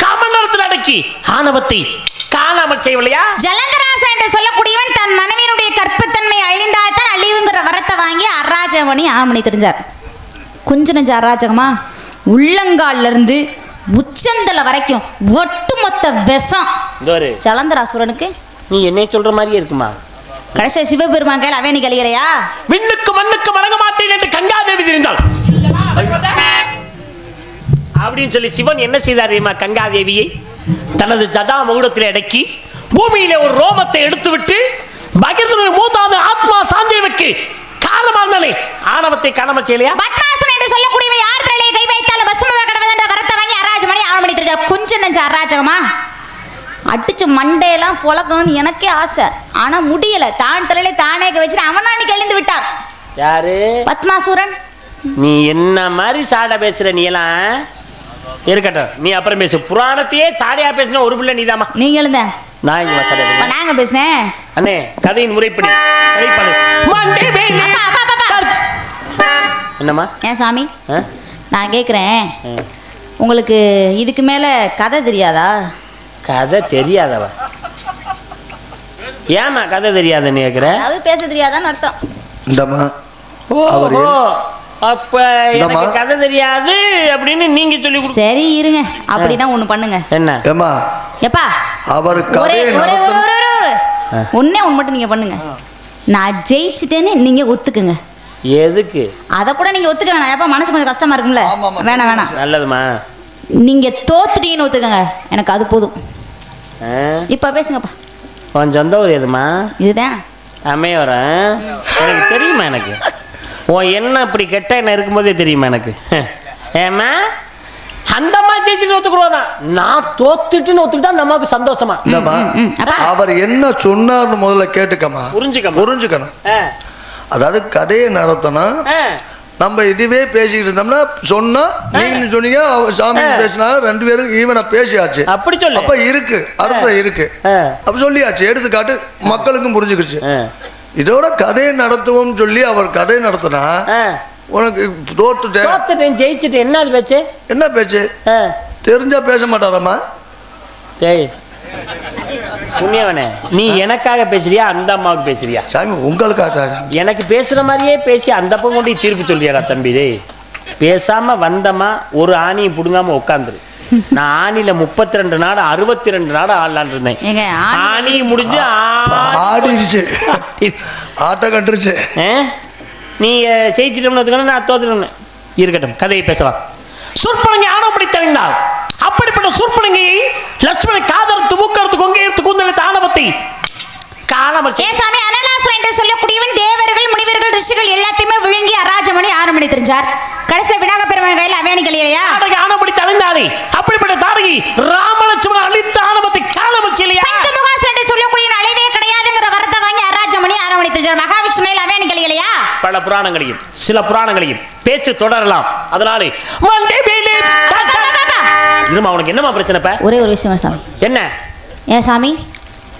கமண்டலத்தில் அடக்கி ஆணவத்தை காணாமல் செய்யவில்லையா? ஜலந்தராசன் என்று சொல்லக்கூடியவன் தன் மனைவியினுடைய கற்புத்தன்மை அழிந்தால்தான் அழிவுங்கிற வரத்தை வாங்கி அராஜகமணி ஆமணி தெரிஞ்சார். கொஞ்ச நெஞ்ச அராஜகமா, உள்ளங்கால்ல இருந்து உச்சந்தல வரைக்கும் ஒட்டுமொத்த விஷம் ஜலந்தராசுரனுக்கு. நீ என்ன சொல்ற மாதிரியே இருக்குமா? கடைசி சிவபெருமான் கையில் அவேணி கழிகளையா? விண்ணுக்கு மண்ணுக்கு வணங்க மாட்டேன் என்று கங்காதேவி தெரிந்தாள் அப்படின்னு சொல்லி சிவன் என்ன செய்தார் தெரியுமா? கங்காதேவியை தனது ஜடா மகுடத்தில் அடக்கி பூமியிலே ஒரு ரோமத்தை எடுத்துவிட்டு பகிர்ந்து மூதாவது ஆத்மா சாந்தேவிக்கு காரணமானே ஆணவத்தை காணாமல் செய்யலையா? பத்மாசுரன் என்று சொல்லக்கூடியவன் யார் தலையை கை வைத்தாலும் பசுமவே கடவுள் என்ற வரத்தை வாங்கி அராஜமணி ஆமணி தெரிஞ்சார். கொஞ்சம் நெஞ்ச அராஜகமா அடிச்சு மண்டையெல்லாம் பொழக்கணும்னு எனக்கே ஆசை. ஆனா முடியல. தான் தலையில தானே வச்சுட்டு அவனா அன்னைக்கு எழுந்து விட்டார். யாரு? பத்மாசூரன். நீ என்ன மாதிரி சாடா பேசுற? நீ எல்லாம் இருக்கட்டும், நீ அப்புறம் பேசு. புராணத்தையே சாடையா பேசின ஒரு பிள்ளை நீதாமா. நீங்க எழுந்த நான் இங்க நாங்க பேசினேன் அண்ணே. கதையின் முறைப்படி என்னம்மா? ஏன் சாமி நான் கேக்குறேன், உங்களுக்கு இதுக்கு மேல கதை தெரியாதா? கதை தெரியாதவா? ஏமா கதை தெரியாதுன்னு கேக்குற? அது பேச தெரியாதான்னு அர்த்தம். இந்தம்மா அப்ப எனக்கு என்னம்மா? கதை தெரியாது அப்படின்னு நீங்க சொல்லி கொடு. சரி இருங்க அப்படின்னா ஒண்ணு பண்ணுங்க. என்ன ஏமா எப்பா அவர் ஒரே கதையை ஒரே ஒரே நடத்தணும். ஒரே ஒரே ஒண்ணே ஒன்று மட்டும் நீங்க பண்ணுங்க. நான் ஜெயிச்சிட்டேன்னு நீங்க ஒத்துக்குங்க. எதுக்கு? அதை கூட நீங்க ஒத்துக்க வேணாம். எப்பா மனசு கொஞ்சம் கஷ்டமா இருக்கும்ல. ஆமாம்மா. வேணாம் வேணாம். நல்லதுமா. நீங்க தோத்துட்டீங்கன்னு ஒத்துக்கங்க. எனக்கு அது போதும். இப்ப பேசுங்கப்பா. உன் சொந்த ஊர் எதுமா? இதுதான் அமையோரன். எனக்கு தெரியுமா, எனக்கு உன் என்ன இப்படி கெட்ட என்ன இருக்கும்போதே தெரியுமா எனக்கு. ஏமா அந்த அம்மா ஜெயிச்சுட்டு ஒத்துக்குறோதான், நான் தோத்துட்டுன்னு ஒத்துக்கிட்டா அந்த அம்மாவுக்கு சந்தோஷமா. இல்லம்மா, அப்பா. அவர் என்ன சொன்னார்னு முதல்ல கேட்டுக்கமா, புரிஞ்சுக்கமா. புரிஞ்சுக்கணும். அதாவது கதையை நடத்தணும். நம்ம இதுவே பேசிக்கிட்டு இருந்தோம்னா சொன்னா நீங்க சொன்னீங்க சாமி பேசினா ரெண்டு பேரும் ஈவனா பேசியாச்சு. அப்படி சொல்லு. அப்ப இருக்கு அர்த்தம் இருக்கு. அப்ப சொல்லியாச்சு, எடுத்துக்காட்டு மக்களுக்கும் புரிஞ்சுக்கிடுச்சு. இதோட கதையை நடத்துவோம் சொல்லி அவர் கதையை நடத்தினா உனக்கு தோத்துட்டேன் ஜெயிச்சுட்டு என்ன பேச்சு? என்ன பேச்சு? தெரிஞ்சா பேச மாட்டாரம்மா. டேய் புண்ணியவனே, நீ எனக்காக பேசுறியா அந்த அம்மாவுக்கு பேசுறியா? சாமி உங்களுக்காக. எனக்கு பேசுற மாதிரியே பேசி அந்த பக்கம் கொண்டு தீர்ப்பு சொல்றியாடா தம்பி. டேய் பேசாம வந்தமா ஒரு ஆணியை புடுங்காம உட்காந்துரு. நான் ஆணில 32 நாடு 62 நாடு ஆடலான் இருந்தேன். ஆணி முடிஞ்சு ஆடிடுச்சு, ஆட்டம் கண்டுருச்சு. நீ ஜெயிச்சிட்டோம்னு நான் தோத்துட்டோம்னு இருக்கட்டும், கதையை பேசலாம். சொற்பனங்கை ஆணவப்படி தெளிந்தால் அப்படிப்பட்ட சொற்பனங்கையை லட்சுமண காதரத்து மூக்கறுத்து கொங்கையறுத்து கூந்தலித்து ஆணவத்தை காணாமல் சாமி அனலாசுரன் என்று சொல்லக்கூடியவன் தேவர்கள் முனிவர்கள் ரிஷிகள் எல்லாத்தையுமே விழுங்கி அராஜமணி 6 மணி தெரிஞ்சார். கடைசியில் விநாயக பெருமாள் கையில் அவையானிகள் இல்லையா? ஆணவப்படி தெளிந்தாலே அப்படிப்பட்ட தாடகை ராமலட்சுமணன் அழித்த ஆணவத்தை காணாமல் செய்யலையா? பஞ்சமுகாசுரன் என்று சொல்லக்கூடியவன் அழிவே கிடையாதுங்கிற வரத்தை வாங்கி அராஜமணி 6 மணி தெரிஞ்சார். மகாவிஷ்ணு கையில் அவையானிகள் இல்லையா? பல புராணங்களையும் சில புராணங்களையும் பேச்சு தொடரலாம். அதனாலே இருமா, உனக்கு என்னமா பிரச்சனை? ஒரே ஒரு விஷயம் சாமி. என்ன? ஏன் சாமி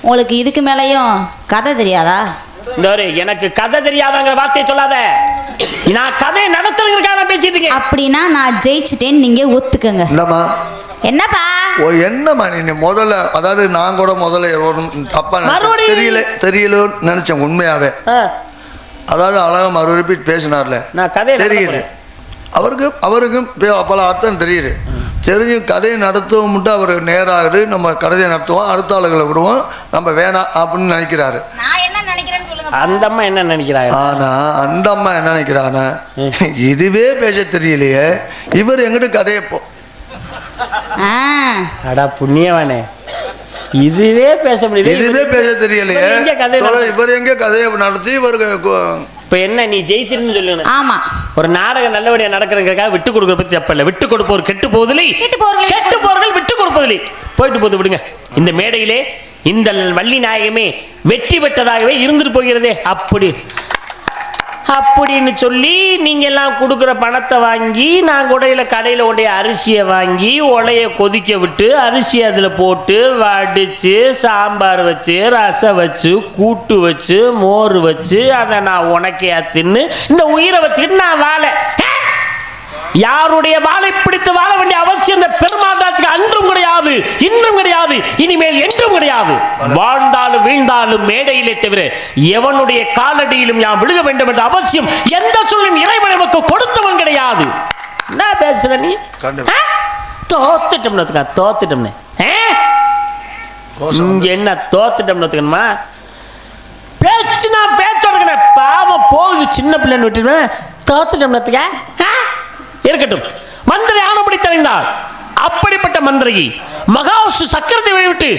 உங்களுக்கு இதுக்கு மேலையும் கதை தெரியாதா? இந்த எனக்கு கதை தெரியாதாங்கிற வார்த்தையை சொல்லாத. நான் கதையை நடத்துறதுக்காக பேசிட்டு இருக்கேன். அப்படின்னா நான் ஜெயிச்சிட்டேன்னு நீங்க ஒத்துக்கங்க. இல்லம்மா. என்னப்பா என்னம்மா நீ முதல்ல, அதாவது நான் கூட முதல்ல தப்பா தெரியல நினைச்சேன் உண்மையாவே. அதாவது அழகா மறுபடியும் பேசினார்ல, தெரியுது அவருக்கும் பல அர்த்தம் தெரியுது. தெரிஞ்சு கதையை நடத்துவோம் மட்டும் அவர் நேராக நம்ம கதையை நடத்துவோம், அடுத்த ஆளுகளை விடுவோம், நம்ம வேணாம் அப்படின்னு நினைக்கிறாரு. அந்த அம்மா என்ன நினைக்கிறாங்க? ஆனா அந்த அம்மா என்ன நினைக்கிறானா, இதுவே பேச தெரியலையே இவர் எங்கிட்ட கதையை போ. அடா புண்ணியவானே, இதுவே பேச முடியல, இதுவே பேச தெரியலையே இவர் எங்க கதையை நடத்தி இவருக்கு. இப்ப என்ன நீ ஜெயிச்சிருன்னு சொல்லு. ஆமா, ஒரு நாடகம் நல்லபடியா நடக்கிறதுக்காக விட்டு கொடுக்கற பத்தி தப்பு இல்லை. விட்டு கொடுப்போர் கெட்டு போவதில்லை, கெட்டு போர்கள் விட்டு கொடுப்பதில்லை. போயிட்டு போது விடுங்க. இந்த மேடையிலே இந்த வள்ளி நாயகமே வெற்றி பெற்றதாகவே இருந்துட்டு போகிறதே. அப்படின்னு சொல்லி நீங்க எல்லாம் கொடுக்குற பணத்தை வாங்கி நான் கடையில் உடைய அரிசியை வாங்கி உலைய கொதிக்க விட்டு அரிசி அதில் போட்டு வடித்து சாம்பார் வச்சு ரசம் வச்சு கூட்டு வச்சு மோர் வச்சு அதை நான் உனக்கையா தின்னு இந்த உயிரை வச்சுக்கிட்டு நான் வாழை. யாருடைய வாழை பிடித்து வாழ வேண்டிய அவசியம் இந்த பெருமாட்டாச்சுக்கு அன்றும் கிடையாது, இன்றும் கிடையாது, இனிமேல் என்றும் கிடையாது. வாழ்ந்தாலும் வீழ்ந்தாலும் மேடையிலே தவிர எவனுடைய காலடியிலும் யாம் விழுக வேண்டும் என்ற அவசியம் எந்த சொல்லும் இறைவன் நமக்கு கொடுத்தவன் கிடையாது. என்ன பேசுற நீ? தோத்துட்டோம்னு என்ன தோத்துட்டோம்னு பேச்சு நான் பேச்சோட பாவம் போகுது. சின்ன பிள்ளைன்னு விட்டுருவேன். தோத்துட்டோம்னு இருக்கட்டும். மந்திரி ஆணவப்படி தெளிந்தார். அப்படிப்பட்ட மந்திரி மகாவிஷ்ணு சக்கரத்தை விட்டு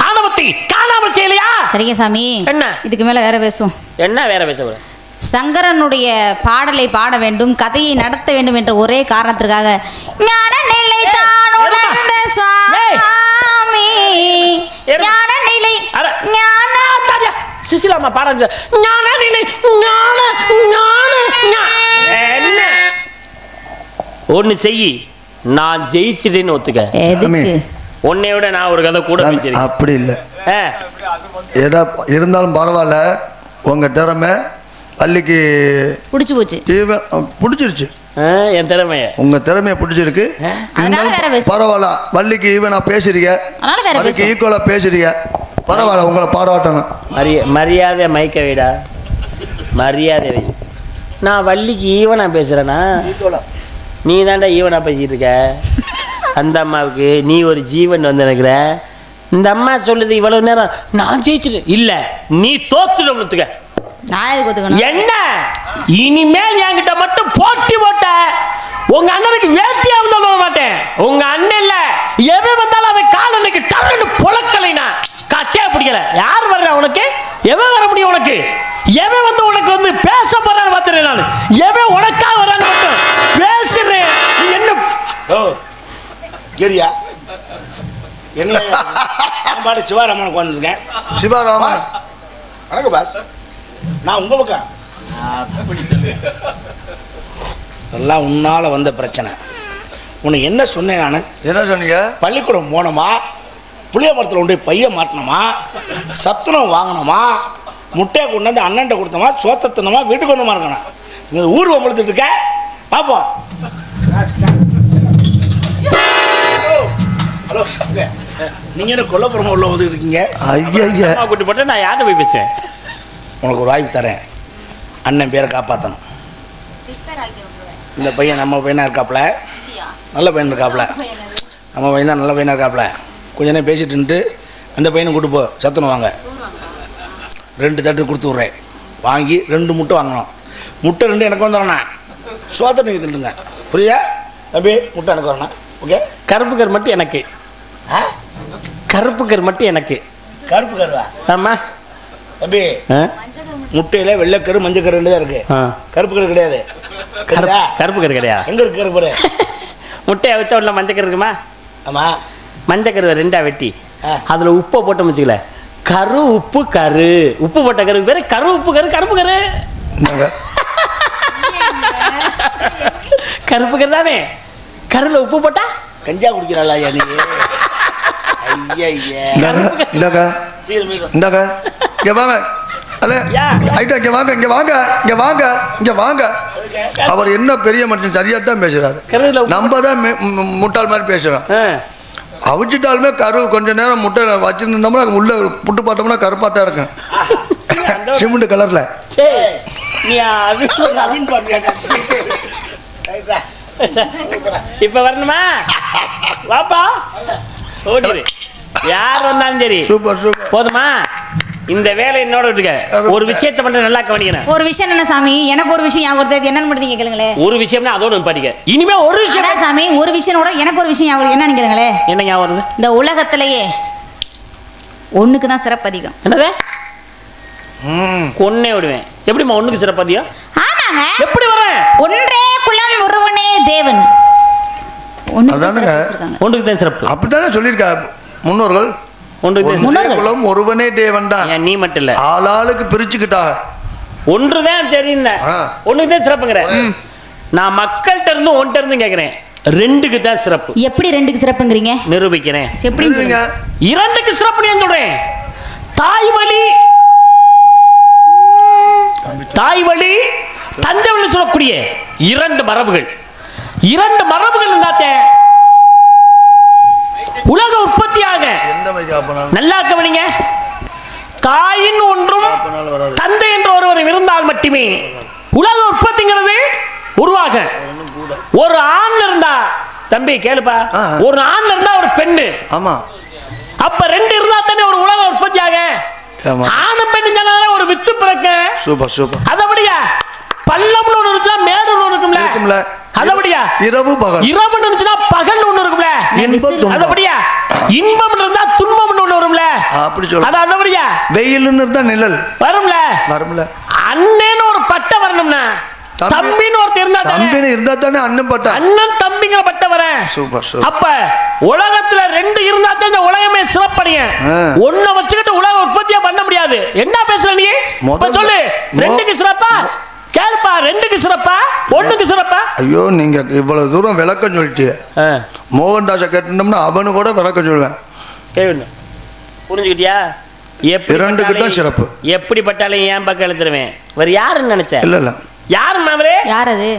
ஆணவத்தை காணாமல் செய்யலையா? சரிங்க சாமி, என்ன இதுக்கு மேல வேற பேசுவோம். என்ன வேற பேசுவோம்? சங்கரனுடைய பாடலை பாட வேண்டும், கதையை நடத்த வேண்டும் என்ற ஒரே காரணத்திற்காக ஞான நிலை தான் உணர்ந்த சுவாமி. ஞான நிலை ஞான சுசிலாமா பாட ஞான நிலை ஞான என்ன ஒன்னு செய்யி. நான் ஜெயிச்சிட்டேன்னு ஒத்துக்க. உன்னை விட நான் ஒரு கதை கூட பேசியிருக்கேன். அப்படி இல்லை, ஏதா இருந்தாலும் பரவாயில்ல. உங்க திறமை வள்ளிக்கு பிடிச்சு போச்சு, பிடிச்சிருச்சு. என் திறமைய உங்க திறமைய பிடிச்சிருக்கு. பரவாயில்ல, வள்ளிக்கு ஈவனா பேசுறீங்க, ஈக்குவலா பேசுறீங்க, பரவாயில்ல, உங்களை பாராட்டணும். மரியாதை மைக்க வைடா, மரியாதை வை. நான் வள்ளிக்கு ஈவனா பேசுறேனா? நீ தாண்டா ஈவனா பேசிட்டு இருக்க. அந்த அம்மாவுக்கு நீ ஒரு ஜீவன் வந்து நினைக்கிற. இந்த அம்மா சொல்லுது இவ்வளவு நேரம் நான் ஜெயிச்சிட்டு இல்ல, நீ தோத்துடுக்க. நான் எதுக்கு ஒத்துக்கணும்? என்ன இனிமேல் என்கிட்ட மட்டும் போட்டி போட்ட உங்க அண்ணனுக்கு வேட்டியா வந்து மாட்டேன். உங்க அண்ணன் இல்ல எவன் வந்தாலும் அவன் காலனுக்கு டர்னு பொளக்கலைனா கட்டியா பிடிக்கல. யார் வர்ற உனக்கு? எவன் வர முடியும் உனக்கு? எவன் வந்து உனக்கு வந்து பேச போறான்னு பார்த்துறேன். நான் எவன் உனக்காக வரான்னு மட்டும் பேசுறேன். நீ என்ன கேரியா என்ன பாட்டு சிவாராமனுக்கு வந்துருக்கேன். சிவாராமன் வணக்கம் பாஸ். நான் உங்க பக்கம் எல்லாம் உன்னால வந்த பிரச்சனை. உனக்கு என்ன சொன்னேன் நான்? என்ன சொன்னீங்க? பள்ளிக்கூடம் போனோமா, புளிய மரத்தில் கொண்டு போய் பைய மாட்டினோமா, சத்துணவு வாங்கினோமா, முட்டையை கொண்டு வந்து அண்ணன்ட்ட கொடுத்தோமா, சோத்தத்துனோமா, வீட்டுக்கு வந்தோமா இருக்கணும். இங்கே ஊர் வம்பளுத்துட்டு இருக்க பார்ப்போம். ஹலோ, நீங்கள் என்ன கொல்லப்புறமா உள்ள வந்துட்டு இருக்கீங்க? ஐயா கூட்டு போட்டு நான் யார்கிட்ட போய் பேசுவேன்? உனக்கு ஒரு வாய்ப்பு தரேன். அண்ணன் பேரை காப்பாற்றணும். இந்த பையன் நம்ம பையனாக இருக்காப்புல, நல்ல பையன் இருக்காப்புல. நம்ம பையன் தான் நல்ல பையனாக இருக்காப்புல. கொஞ்ச நேரம் பேசிட்டுன்ட்டு அந்த பையனை கூட்டு போ, சத்துணவு வாங்க. 2 தட்டு கொடுத்து விட்றேன். வாங்கி 2 முட்டை வாங்கணும். முட்டை 2 எனக்கு வந்துடுறேண்ணா. சோத்தை நீங்கள் தின்னுங்க. புரியுதா தம்பி? முட்டை எனக்கு வரணும். ஓகே. கருப்பு கரு மட்டும் எனக்கு. கருப்பு கரு மட்டும் எனக்கு. கருப்பு கருவா? ஆமாம் தம்பி, முட்டையில் வெள்ளைக்கரு மஞ்சக்கரு 2 தான் இருக்குது. கருப்பு கரு கிடையாது. கருப்பு கரு கிடையாது. எங்கே இருக்கு கருப்பு கரு? முட்டையை வச்சா உள்ள மஞ்சக்கரு இருக்குமா? ஆமாம். மஞ்சக்கருவை 2ஆக வெட்டி அதில் உப்பை போட்டு வச்சுக்கல. கரு உப்பு கரு. உப்பு போட்ட கரு பேர் கரு உப்பு கரு. கருப்பு கரு கருப்பு கரு தானே. கருவில் உப்பு போட்டா கஞ்சா குடிக்கிறாளா நீ? ஐயா இந்தாக்கா இந்தாக்கா இங்க வாங்க. அல்ல ஐட்டா இங்க வாங்க, இங்க வாங்க, இங்க வாங்க, இங்க வாங்க. அவர் என்ன பெரிய மனுஷன், சரியா தான் பேசுறாரு. நம்ம தான் முட்டாள் மாதிரி பேசுறோம். அவிச்சிட்டாலுமே கரு கொஞ்ச நேரம் முட்டை வச்சிருந்தோம்னா உள்ள புட்டு பார்த்தோம்னா கருப்பாட்டா இருக்கும். சிமெண்ட் கலர்ல. இப்ப வரணுமா? வாப்பா ஓடிடு. யார் வந்தாலும் சரி. Super super. போதுமா? இந்த வேலை என்னோட விட்டுக்க. ஒரு விஷயத்தை மட்டும் நல்லா கவனிக்கணும். ஒரு விஷயம் என்ன சாமி? எனக்கு ஒரு விஷயம் ஞாபகம் வருது. என்னன்னு மட்டும் நீங்க கேளுங்களேன். ஒரு விஷயம்னா அதோட படிக்க. இனிமே ஒரு விஷயம் அதான் சாமி, ஒரு விஷயம் கூட எனக்கு ஒரு விஷயம் ஞாபகம் வருது. என்னன்னு கேளுங்களேன். என்ன ஞாபகம் வருது? இந்த உலகத்திலேயே ஒண்ணுக்கு தான் சிறப்பு அதிகம். என்னது? கொன்னே விடுவேன். எப்படிமா ஒண்ணுக்கு சிறப்பு அதிகம்? ஆமாங்க. எப்படி வர? ஒன்றே குலம் ஒருவனே தேவன். ஒண்ணுக்கு தான் சிறப்பு. அப்படித்தானே சொல்லியிருக்கா முன்னோர்கள். குலம் ஒருவனே தேவன் தான். நீ மட்டும் இல்ல, ஆளாளுக்கு பிரிச்சுக்கிட்டா ஒன்றுதான் சரி. ஒண்ணுக்கு தான் சிறப்புங்கிற. நான் மக்கள்கிட்ட இருந்து ஒன்ட்ட இருந்து கேட்கிறேன். 2க்கு தான் சிறப்பு. எப்படி 2க்கு சிறப்புங்கிறீங்க? நிரூபிக்கிறேன். எப்படி 2க்கு சிறப்பு நான் சொல்றேன். தாய் வழி தந்தை வழி சொல்லக்கூடிய 2 மரபுகள். 2 மரபுகள் இருந்தாத்தே உலக உற்பத்தியாக. நல்லா கவனிங்க. தாயின் ஒன்றும் தந்தை என்ற ஒருவர் இருந்தால் மட்டுமே உலக உற்பத்திங்கிறது உருவாக. ஒரு ஆண் இருந்தா, தம்பி கேளுப்பா, ஒரு ஆண் இருந்தா ஒரு பெண்ணு. ஆமா. அப்ப 2 இருந்தா தானே ஒரு உலக உற்பத்தி ஆக. ஆணும் பெண்ணு ஒரு வித்து பிறக்க. Super super. அதபடியா பள்ளம்னு ஒன்று இருந்துச்சா மேடுன்னு ஒன்று இருக்கும்ல. அதபடியா இரவு பகல். இரவுன்னு இருந்துச்சுன்னா பகல் ஒன்று இருக்கும்ல. அதபடியா இன்பம் இருந்தா துன்பம் ஒன்று வரும்ல. அப்படி சொல்ல. அதபடியா வெயில்னு இருந்தா நிழல் வரும்ல. வரும்ல. அண்ணன்னு ஒரு பட்டை வரணும்னா, தம்பின்னு ஒருத்தர் இருந்தா, தம்பின்னு இருந்தா தானே அண்ணன் பட்டை. அண்ணன் தம்பிங்கிற பட்டை வர. Super super. அப்ப உலகத்துல 2 இருந்தா தான் இந்த உலகமே சிறப்படையும். ஒண்ண வச்சுக்கிட்டு உலக உற்பத்தியா பண்ண முடியாது. என்ன பேசுற நீ? சொல்லு. 2க்கு சிறப்பா? கேள்ப்பா. 2க்கு சிறப்பா 1க்கு சிறப்பா? ஐயோ, நீங்க இவ்வளவு தூரம் விளக்கம் சொல்லிட்டீங்க. மோகன்தாஸை கேட்டோம்னா அவனு கூட விளக்கம் சொல்லுவேன். கேளு. புரிஞ்சுக்கிட்டியா? 2க்கு தான் சிறப்பு. எப்படிப்பட்டாலும் ஏன் பக்கம் எழுத்துருவேன். வேற யாருன்னு நினைச்சேன்? இல்ல இல்ல. யார் அது?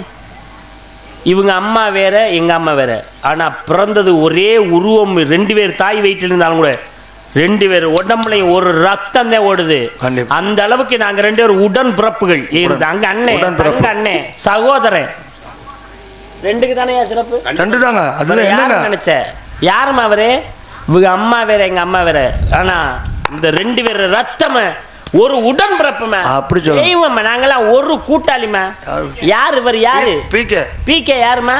இவங்க அம்மா வேற, எங்க அம்மா வேற. ஆனா பிறந்தது ஒரே உருவம். 2 பேர் தாய் வயிற்றில் இருந்தாலும் கூட ரெண்டு பேர் உடம்புலையும் ஒரு ரத்தம் தான் ஓடுது. கண்டிப்பா. அந்த அளவுக்கு நாங்க ரெண்டு பேரும் உடன் பிறப்புகள். அங்க அண்ணன் அங்க அண்ணன் சகோதரன் ரெண்டுக்கு தானே சிறப்பு. ரெண்டு தாங்க. அதுல என்னங்க நினைச்சேன் யாருமா அவரு? இவங்க அம்மா வேற எங்க அம்மா வேற. ஆனா இந்த ரெண்டு பேர் ரத்தம ஒரு உடன் பிறப்புமா. அப்படி சொல்லுங்க. நாங்கெல்லாம் ஒரு கூட்டாளிமா. யார் இவர்? யாரு? பிகே. பிகே யாருமா?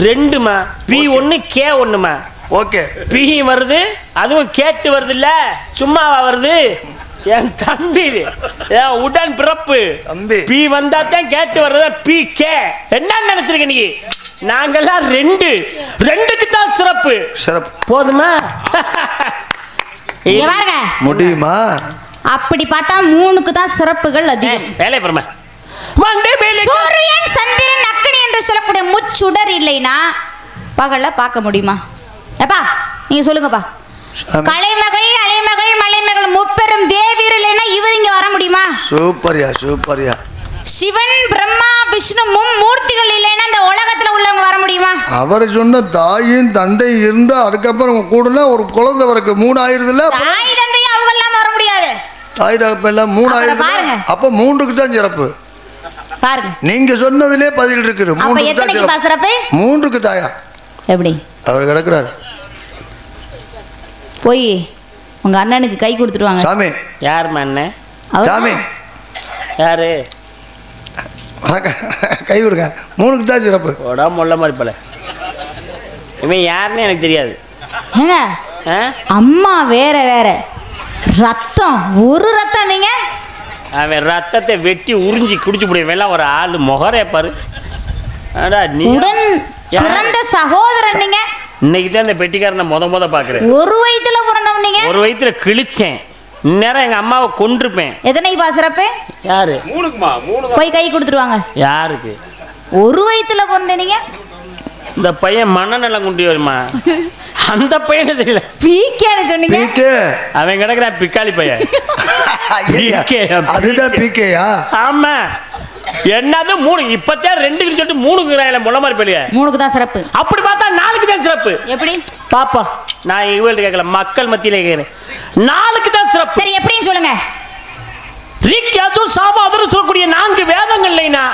ரெண்டுமா. பி ஒன்னு கே ஒண்ணுமா. ஓகே. பி வருது, அதுவும் கேட்டு வருது இல்ல, சும்மாவா வருது? என் தம்பி உடன் பிறப்பு தம்பி. பி வந்தா தான் கேட்டு வர்றதா பி கே. என்ன நினைச்சிருக்க நீ? நாங்கெல்லாம் ரெண்டுக்கு தான் சிறப்பு. சிறப்பு போதுமா? இங்க பாருங்க, முடியுமா? அப்படி பார்த்தா 3க்கு தான் சிறப்புகள் அதிகம். வேலை பெருமை. சூரியன் சந்திரன் அக்னி என்று சொல்லக்கூடிய முச்சுடர் இல்லைனா பகல்ல பார்க்க முடியுமா? எப்பா நீங்க சொல்லுங்கப்பா. கலைமகள் அலைமகள் மலைமகள் முப்பெரும் தேவியர் இல்லைனா இவர் இங்க வர முடியுமா? சூப்பர்யா சூப்பர்யா. சிவன் பிரம்மா விஷ்ணு மூர்த்திகள் இல்லைனா இந்த உலகத்துல உள்ளவங்க வர முடியுமா? அவர் சொன்ன தாயின் தந்தை இருந்தா அதுக்கப்புறம் கூடனா ஒரு குழந்தை வரக்கு 3 ஆயிருதுல. தாய் தந்தையும் அவங்க எல்லாம் வர முடியாது. தாய் தகப்பெல்லாம் 3 ஆயிருது. அப்ப 3க்கு தான் சிறப்பு. பாருங்க நீங்க சொன்னதிலே பதில் இருக்குது. 3க்கு தான் சிறப்பு. 3க்கு தாயா எப்படி அவர் கிடக்குறாரு. போய் உங்க அண்ணனுக்கு கை கொடுத்துருவாங்க. சாமி. யார் அண்ணன்? சாமி யாரு? கை கொடுங்க. 3க்கு தான் சிறப்பு. ஓடா முள்ள மாதிரி போல. இவன் யாருன்னு எனக்கு தெரியாது. ஏங்க அம்மா வேற வேற ரத்தம் ஒரு ரத்தம். நீங்க அவன் ரத்தத்தை வெட்டி உறிஞ்சி குடிச்சு முடியும். ஒரு ஆள் முகரே பாரு. உடன் பிறந்த சகோதரன் நீங்க. இன்னைக்கு தான் இந்த பெட்டிக்காரனை முத பாக்குறேன். ஒரு வயித்துல பிறந்தவன் நீங்க. ஒரு வயித்துல கிழிச்சேன். இந்நேரம் எங்க அம்மாவை கொன்றுப்பேன். எத்தனைக்கு பா சிறப்பு? யாரு? 3க்குமா? 3 போய் கை கொடுத்துருவாங்க. யாருக்கு? ஒரு வயித்துல பிறந்த நீங்க. இந்த பையன் மனநலம் குண்டி வருமா? அந்த பையனை தெரியல. பீக்கேன்னு சொன்னீங்க. பீக்கே. அவன் கிடக்குறான் பிக்காளி பையன். அதுதான் பீக்கேயா? ஆமா. என்னது 3 இப்பத்தே 2க்கு சொல்லிட்டு 3க்கு முள்ள மாதிரி போலியே. 3க்கு தான் சிறப்பு. அப்படி பார்த்தா 4க்கு தான் சிறப்பு. எப்படி பாப்பா? நான் இவள்கிட்ட கேட்கல, மக்கள் மத்தியில கேட்கிறேன். 4க்கு தான் சிறப்பு. சரி எப்படின்னு சொல்லுங்க. ரிக் யஜுர் சாம சொல்லக்கூடிய 4 வேதங்கள் இல்லைனா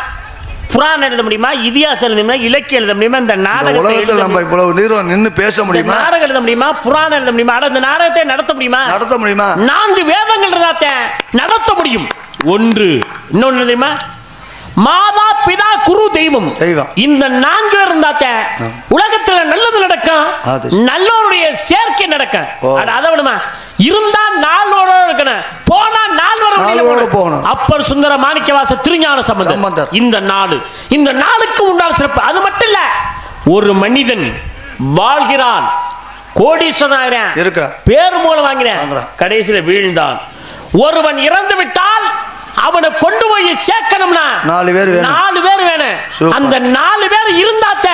புராணம் எழுத முடியுமா? இதிகாசம் எழுத முடியுமா? இலக்கியம் எழுத முடியுமா? இந்த நாடகத்தை உலகத்தில் நம்ம இவ்வளவு நேரம் நின்னு பேச முடியுமா? நாடகம் எழுத முடியுமா? புராணம் எழுத முடியுமா? இந்த நாடகத்தை நடத்த முடியுமா? 4 வேதங்கள் இருந்தாத்த நடத்த முடியும். ஒன்று இன்னொன்னு தெரியுமா? மாதா பிதா குரு தெய்வம். இந்த 4 பேர் இருந்தாத்த உலகத்துல நல்லது நடக்கும், நல்லோருடைய சேர்க்கை நடக்கும். அதை விடுமா? இருந்தா 4 இருக்கணும், போனா 4 போகணும். அப்பர் சுந்தர மாணிக்கவாச திருஞான சம்பந்தர். இந்த 4க்கு உண்டான சிறப்பு. அது மட்டும் இல்ல, ஒரு மனிதன் வாழ்கிறான், கோடீஸ்வரன் ஆகிறான், பேர் மூலம் வாங்கிறான், கடைசியில வீழ்ந்தான். ஒருவன் இறந்து விட்டால் அவனை கொண்டு போய் சேர்க்கணும்னா 4 பேர் வேணும். அந்த 4 பேர் இருந்தாத்த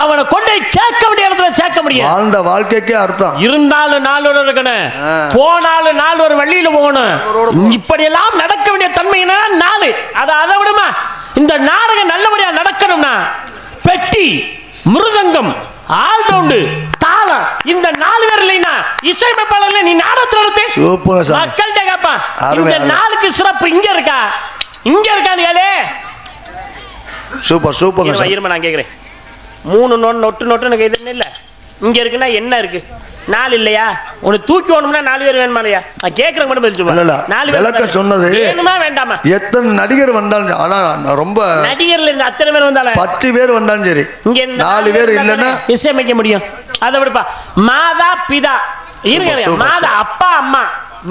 அவனை கொண்டு சேர்க்க வேண்டிய இடத்துல சேர்க்க முடியும். வாழ்ந்த வாழ்க்கைக்கே அர்த்தம். இருந்தாலும் 4 இருக்கணும், போனாலும் 4 வழியில போகணும். இப்படி எல்லாம் நடக்க வேண்டிய தன்மை என்ன? 4. அதை விடுமா? இந்த நாடகம் நல்லபடியா நடக்கணும்னா பெட்டி, மிருதங்கம், ஆல்ரவுண்டு, தாளம், இந்த 4 பேர் இல்லைன்னா இசையமைப்பாளர்ல நீ நாடகத்தில் நடத்து. மக்கள்கிட்ட கேட்பா, இந்த 4க்கு சிறப்பு இங்க இருக்கா, இங்க இருக்கான்னு கேளு. Super super. இருமா நான் கேட்கிறேன். 3 நொட்டு இது இல்ல, இங்க இருக்குன்னா என்ன இருக்கு? 4 இல்லையா? உன்னை தூக்கி ஓடணும்னா 4 பேர் வேணுமா இல்லையா? நான் கேட்கறேன் கூட பதில் சொல்லுங்க. 4 பேர் சொன்னது வேணுமா வேண்டாமா? எத்தனை நடிகர் வந்தாலும், ஆனா ரொம்ப நடிகர்ல இருந்து அத்தனை பேர் வந்தாலும் 10 பேர் வந்தாலும் சரி, இங்க 4 பேர் இல்லைன்னா இசையமைக்க முடியும். அதை விடுப்பா. மாதா பிதா இருங்க, மாதா அப்பா அம்மா,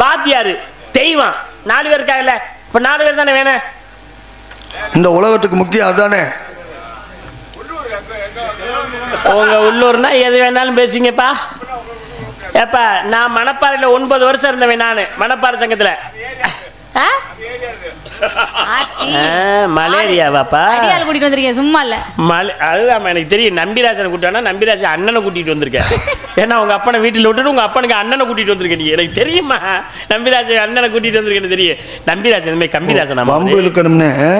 வாத்தியாரு, தெய்வம், 4 பேர் இருக்காங்கல்ல. இப்ப 4 பேர் தானே வேணும் இந்த உலகத்துக்கு முக்கியம். அதுதானே உங்க உள்ளூர்னா எது வேணாலும் பேசிங்கப்பா. ஏப்பா நான் மணப்பாறையில 9 வருஷம் இருந்தவன். நான் மணப்பாறை சங்கத்துல மலேரியாவாப்பா கூட்டிட்டு வந்திருக்கேன், சும்மா இல்ல. அதுதான் எனக்கு தெரியும். நம்பிராசனை கூட்டிட்டு நம்பிராசன் அண்ணனை கூட்டிட்டு வந்திருக்கேன். ஏன்னா உங்க அப்பனை வீட்டில் விட்டுட்டு உங்க அப்பனுக்கு அண்ணனை கூட்டிட்டு வந்திருக்கேன். நீ எனக்கு தெரியுமா? நம்பிராசன் அண்ணனை கூட்டிட்டு வந்திருக்கேன்னு தெரியும். நம்பிராசன் கம்பிராசன்.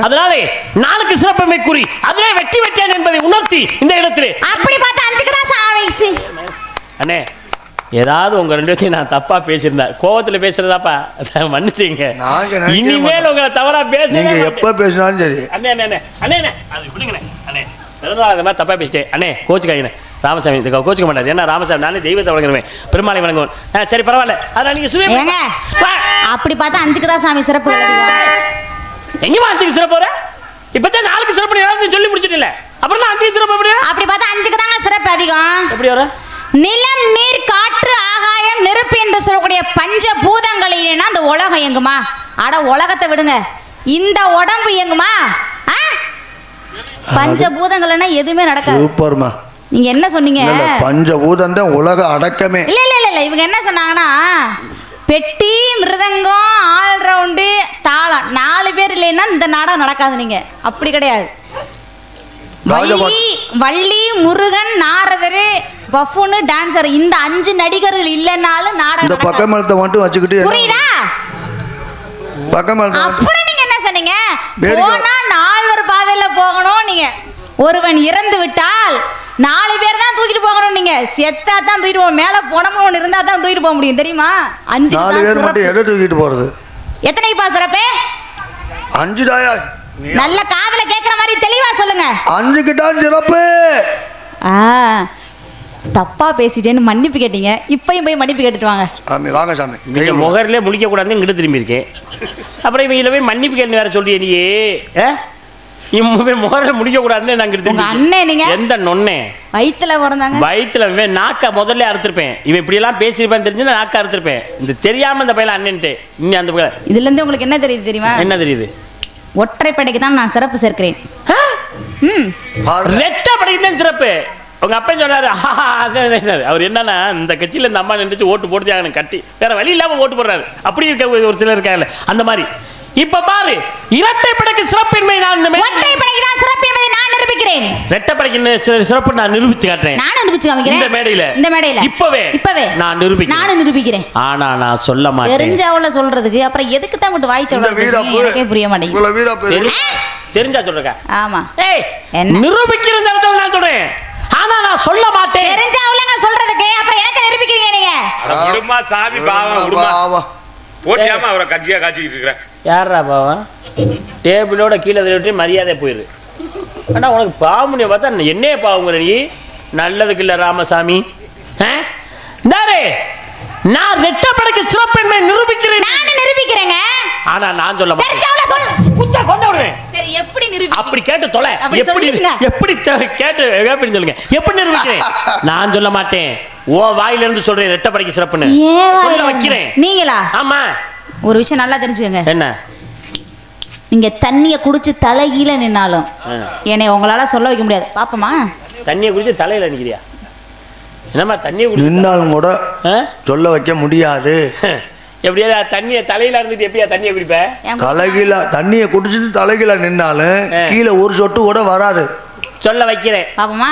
அதனால 4க்கு சிறப்புமை கூறி அதிலே வெற்றி வெட்டேன் என்பதை உணர்த்தி இந்த இடத்திலே அப்படி பார்த்தா 5க்கு தான் சாவிச்சு. அண்ணே ஏதாவது உங்க ரெண்டு பேர்த்தையும் நான் தப்பா பேசியிருந்தேன், கோவத்துல பேசுறதாப்பா மன்னிச்சுங்க. இனிமேல் உங்களை தவறா பேசுங்க. எப்ப பேசினாலும் சரி. அண்ணே அண்ணே அண்ணே அண்ணே அது விடுங்கண்ணே. அண்ணே அது மாதிரி தப்பா பேசிட்டேன் அண்ணே, கோச்சுக்காயினே. ராமசாமி இந்த கோச்சுக்க மாட்டாரு. ஏன்னா ராமசாமி நானே தெய்வத்தை வழங்குவேன், பெருமாளை வழங்குவேன். சரி பரவாயில்ல, அதனால நீங்க ஏங்க அப்படி பார்த்தா 5க்கு தான் சாமி சிறப்பு. எங்கேயுமா 5க்கு சிறப்பு வர? இப்பதான் 4க்கு சிறப்பு யாராவது சொல்லி முடிச்சிட்டீங்க, அப்புறம் 5க்கு சிறப்பு எப்படி? அப்படி பார்த்தா 5க்கு தாங்க சிறப்பு அதிகம். எப்படி வர? நிலம், நீர், காற்று, ஆகாயம், நெருப்பு என்று சொல்லக்கூடிய பஞ்ச பூதங்களிலேனா அந்த உலகம் எங்குமா? அட உலகத்தை விடுங்க, இந்த உடம்பு எங்குமா? பஞ்ச பூதங்கள்னா எதுவுமே நடக்காது. சூப்பர்மா. நீங்க என்ன சொன்னீங்க? பஞ்சபூதம் தான் உலக அடக்கமே. இல்ல இல்ல இல்ல இவங்க என்ன சொன்னாங்கன்னா, பெட்டி, மிருதங்கம், ஆல்ரவுண்டு, தாளம் 4 பேர் இல்லைன்னா இந்த நாடகம் நடக்காது. நீங்க அப்படி கிடையாது. வள்ளி, முருகன், நாரதர், பஃபூனு, டான்சர் இந்த 5 நடிகர்கள் இல்லைன்னாலும் நாடகம். இந்த பக்கமலத்தை மட்டும் வச்சுக்கிட்டு புரியுதா? பக்கமலத்தை அப்புறம் நீங்க என்ன சொன்னீங்க? போனா 4 பாதையில போகணும். நீங்க ஒருவன் இறந்து விட்டால் 4 பேர் தான் தூக்கிட்டு போகணும். நீங்க செத்தா தான் தூக்கிட்டு போகணும். மேல போனோம்னு ஒன்று இருந்தா தான் தூக்கிட்டு போக முடியும், தெரியுமா? 4 பேர் மட்டும் எதை தூக்கிட்டு போறது? எத்தனைப்பா சிறப்பே? 5 தாயா. நல்ல காதுல கேட்கிற மாதிரி தெளிவா சொல்லுங்க. 5க்கு தான் சிறப்பு. தப்பா பேசிட்டேன்னு மன்னிப்பு கேட்டீங்க, இப்பயும் போய் மன்னிப்பு கேட்டுட்டு வாங்க. சாமி வாங்க சாமி. நீங்க முகர்லேயே முடிக்க கூடாதுன்னு இங்கிட்டு திரும்பி இருக்கேன். அப்புறம் இவங்கள போய் மன்னிப்பு கேட்டு வேற சொல்றியே நீ. முகரில் முடிக்க கூடாதுன்னு நாங்க உங்க அண்ணன் நீங்க எந்த நொன்னே வயிற்றுல பிறந்தாங்க. வயிற்றுல நாக்க முதல்ல அறுத்திருப்பேன். இவன் இப்படி எல்லாம் பேசியிருப்பேன் தெரிஞ்சு நாக்க அறுத்திருப்பேன். இந்த தெரியாம இந்த பையன் அண்ணன்ட்டு இனி அந்த இதுல இருந்து உங்களுக்கு என்ன தெரியுது தெரியுமா? என்ன தெரியுது? ஒற்றைப்படைக்கு தான் நான் சிறப்பு சேர்க்கிறேன். ரெட்டைப்படைக்கு தான் சிறப்பு. உங்க அப்பா சொன்னாரு. அவர் என்னன்னா, இந்த கட்சியில இந்த அம்மா நின்று ஓட்டு போட்டு கட்டி வேற வழி இல்லாம ஓட்டு போடுறாரு. அப்படி இருக்க ஒரு சிலர் இருக்காங்கல்ல, அந்த மாதிரி. இப்ப பாரு, இரட்டைப்படைக்கு சிறப்பின்மை நான் ஒற்றைப்படைக்கு தான் சிறப்பு என்பதை நான் நிரூபிக்கிறேன். இரட்டைப்படைக்கு சிறப்பு நான் நிரூபிச்சு காட்டுறேன். நான் நிரூபிச்சு காமிக்கிறேன். இந்த மேடையில இப்பவே நான் நிரூபிக்கிறேன். ஆனா நான் சொல்ல மாட்டேன். தெரிஞ்சவள சொல்றதுக்கு அப்புறம் எதுக்கு தான் மட்டும் வாய் சொல்றீங்க? எனக்கே புரிய மாட்டேங்குது. தெரிஞ்சா சொல்றேன். ஆமா, நிரூபிக்கிற இடத்துல நான் சொல்றேன். ஆனா நான் சொல்ல மாட்டேன். தெரிஞ்சவளங்க சொல்றதுக்கு அப்புறம் எனக்கு நிரூபிக்கிறீங்க நீங்க? குடுமா சாமி பாவம் குடுமா போட்டியாம அவரை கட்சியா காய்ச்சிக்கிட்டு இருக்கிற யாரா பாவம்? டேபிளோட கீழே விட்டு மரியாதை போயிரு. ஆனா உனக்கு பாவமுனிய பார்த்தா என்னையே பாவங்கிற நீ? நல்லதுக்கு இல்ல ராமசாமி. நான் ரெட்டப்படைக்கு சிறப்பென்மை நிரூபிக்கிறேன். நான் நிரூபிக்கிறேங்க. ஆனா நான் சொல்ல மாட்டேன். தெரிஞ்சவள சொல்லு. குஞ்சா கொண்டு வருவேன். சரி, எப்படி நிரூபி? அப்படி கேட்டு தொலை. எப்படி கேட்டு எப்படி சொல்லுங்க? எப்படி நிரூபிக்கிறேன்? நான் சொல்ல மாட்டேன். உன் வாயில இருந்து சொல்றேன் ரெட்டப்படைக்கு சிறப்புன்னு சொல்ல வைக்கிறேன். நீங்களா? ஆமா. ஒரு விஷயம் நல்லா தெரிஞ்சுக்கங்க. என்ன? நீங்க தண்ணிய குடிச்சு தலைகீழ நின்னாலும் என்னை உங்களால சொல்ல வைக்க முடியாது. பாப்பமா, தண்ணியை குடிச்சு தலையில நிக்கிறியா? என்னம்மா தண்ணியை நின்னாலும் கூட சொல்ல வைக்க முடியாது. எப்படியா தண்ணியை தலையில இருந்துட்டு எப்படியா தண்ணியை குடிப்ப? தலைகீழ தண்ணியை குடிச்சிட்டு தலைகீழ நின்னாலும் கீழே ஒரு சொட்டு கூட வராது. சொல்ல வைக்கிறேன்.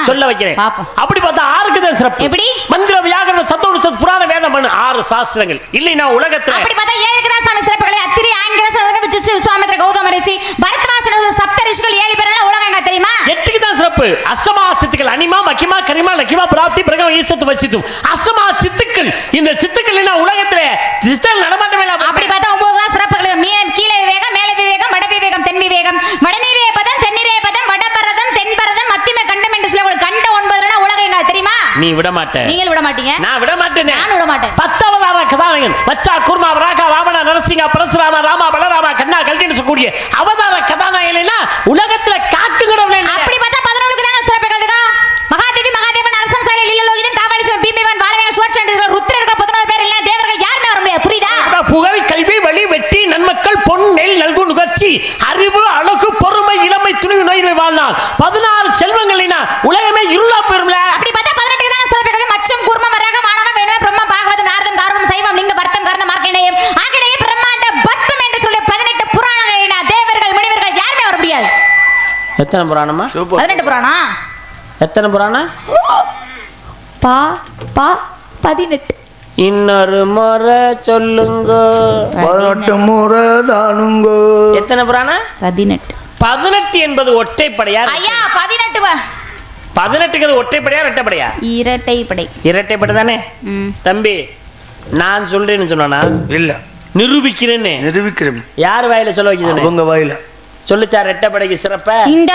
சொல்ல வைக்கிறேன். அப்படி பார்த்தா 6க்கு தான் சிறப்பு. எப்படி? மந்திர வியாகரணம் சத்தோடு புராண வேதம் 6 சாஸ்திரங்கள் இல்லைன்னா உலகத்துல. அப்படி பார்த்தா 7க்கு தான் சாமி சிறப்புகளை. அத்திரி, ஆங்கில, சதக, விசிஷ்ட, விஸ்வாமித்ர, கௌதம ரிஷி, பரத்வாசன, சப்த ரிஷிகள் 7 பேர்ல உலகங்க தெரியுமா? 8க்கு தான் சிறப்பு. அஷ்டமா சித்துக்கள் அனிமா, மகிமா, கரிமா, லக்கிமா, பிராப்தி, பிரகம, ஈசத்து, வசித்து. அஷ்டமா சித்துக்கள். இந்த சித்துக்கள் என்ன உலகத்துல சித்தல் நடமாட்டமே இல்ல. அப்படி பார்த்தா 9 தான் சிறப்புகள். மீன் கீழே விவேகம், மேலே விவேகம், வட விவேகம், தென் விவேகம், வடநீரே பதம், தென்னிரே பதம், வடபரதம், தென்பரதம், மத்தியம கண்டம் என்று சொல்ல கண்ட 9 உலகங்க தெரியுமா? நீ விட மாட்டே. நீங்கள் விட மாட்டீங்க. நான் விட மாட்டேன். நான் விட மாட்டேன். 10வது கதாநாயகன் வச்சா குர்மா வராகா வாமன நரசிங்க பரசுராம ராமா பலராமா கண்ணா கல்கின்னு சொல்லக்கூடிய அவதார கதாநாயகனா உலகத்துல காட்டு கடவுளே. அப்படி பார்த்தா 11க்கு தான் சிறப்புகளுக்கு. மகாதேவி, மகாதேவன், அரசன் சாலை, லீலலோகிதன், காவலிசம், பீமேவன், வாழவேன், சுவர்ச்சந்திரன், ருத்ரர்கள் 11 பேர் இல்ல தேவர்கள் யாருமே வர முடியாது. புரியுதா? புகழ், கல்வி, வழி, வெற்றி, நன்மக்கள், பொன், நெல், நல்கு, நுகர்ச்சி, அறிவு, அழகு, பொறுமை, இளமை, துணிவு, நோய்மை வாழ்நாள் 14 செல்வங்களினா உலகமே இருளா பெறும்ல. அப்படி பார்த்தா 18க்கு தான் சிறப்புகள். மச்சம், கூர்மம், வராகம், ஆணவம், வேணுவம், பிரம்மம், பாகவதம், நாரதம், காரணம், சைவம், லிங்க, வர்த்தம், கர்ணம், மார்க்கண்டேயம், ஆகடேய, பிரம்மாண்ட, பத்மம் என்று சொல்ல 18 புராணங்களினா தேவர்கள் முனிவர்கள் யாருமே வர முடியாது. எத்தனை புராணமா? 18 புராணம். எத்தனை புராணம்? 18. இன்னொரு முறை சொல்லுங்க. 18 முறை தானுங்க. எத்தனை புராணம்? 18. 18 என்பது ஒற்றைப்படையா? ஐயா 18 18க்கு ஒற்றைப்படையா ரெட்டைப்படையா? இரட்டைப்படை. இரட்டைப்படை தானே தம்பி. நான் சொல்றேன்னு சொன்னா இல்ல நிரூபிக்கிறேன்னு. நிரூபிக்கிறேன். யார் வாயில சொல்ல வைக்கிறது? அவங்க வாயில. சொல்லுச்சா ரெட்டைப்படைக்கு சிறப்ப? இந்த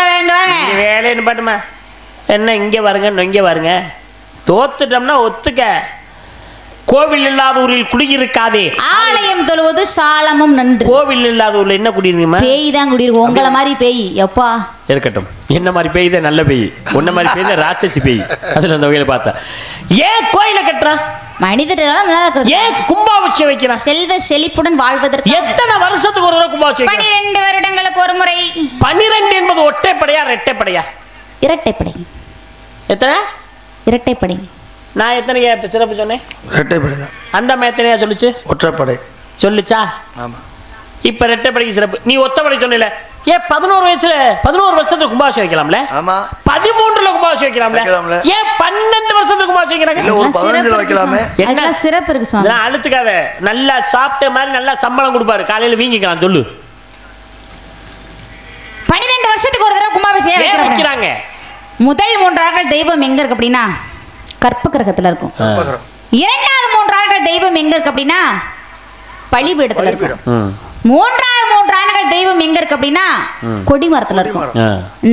வேலைன்னு பாட்டுமா என்ன இங்க வருங்க இங்க வருங்க. தோத்துட்டோம்னா ஒத்துக்க. கோவில் இல்லாத ஊரில் குடியிருக்காதே, ஆலயம் தொழுவது சாலமும் நன்று. கோவில் இல்லாத ஊர்ல என்ன குடியிருக்குமா? பேய் தான் குடியிருக்கும். உங்களை மாதிரி பேய் எப்பா இருக்கட்டும். என்ன மாதிரி பேய் தான் நல்ல பேய், உன்ன மாதிரி பேய் தான் ராட்சசி பேய். அதுல அந்த வகையில பார்த்தா ஏன் கோயில கட்டுறான்? மனிதர்கள் ஏன் கும்பாபிஷேகம் வைக்கிறான்? செல்வ செழிப்புடன் வாழ்வதற்கு. எத்தனை வருஷத்துக்கு ஒரு தடவை கும்பாபிஷேகம்? 12 வருடங்களுக்கு ஒரு முறை. 12 என்பது ஒற்றைப்படையா ரெட்டைப்படையா? இரட்டைப்படை. எத்தனை? இரட்டைப்படை. நான் எத்தனை சிறப்பு சொன்னேன்? ரெட்டைப்படை தான். அந்த எத்தனையா சொல்லுச்சு? ஒற்றைப்படை சொல்லுச்சா? ஆமா. இப்ப ரெட்டைப்படைக்கு சிறப்பு. நீ ஒத்தப்படை சொன்ன. ஏன் 11 வருஷத்துக்கு கும்பாபிஷேகம் வைக்கலாம்ல? ஆமா. 13ல கும்பாபிஷேகம் வைக்கலாம்ல? ஏன் 12 வருஷத்துக்கு கும்பாபிஷேகம் வைக்கிறாங்க? இல்ல ஒரு 15ல வைக்கலாமே. என்ன சிறப்பு இருக்கு சுவாமி? நான் அழுத்துக்காத. நல்லா சாப்பிட்ட மாதிரி நல்லா சம்பளம் கொடுப்பாரு. காலையில வீங்கிக்கலாம் சொல்லு. 12 வருஷத்துக்கு ஒரு தடவை கும்பாபிஷேகம் வைக்கிறாங்க. முதல் 3 ஆண்கள் தெய்வம் எங்க இருக்கு அப்படின்னா கற்ப கிரகத்துல இருக்கும். இரண்டாவது 3 ஆண்கள் தெய்வம் எங்க இருக்கு அப்படின்னா பலிபீடத்துல இருக்கும். மூன்றாவது 3 ஆண்டுகள் தெய்வம் எங்க இருக்கு அப்படின்னா கொடிமரத்துல இருக்கும்.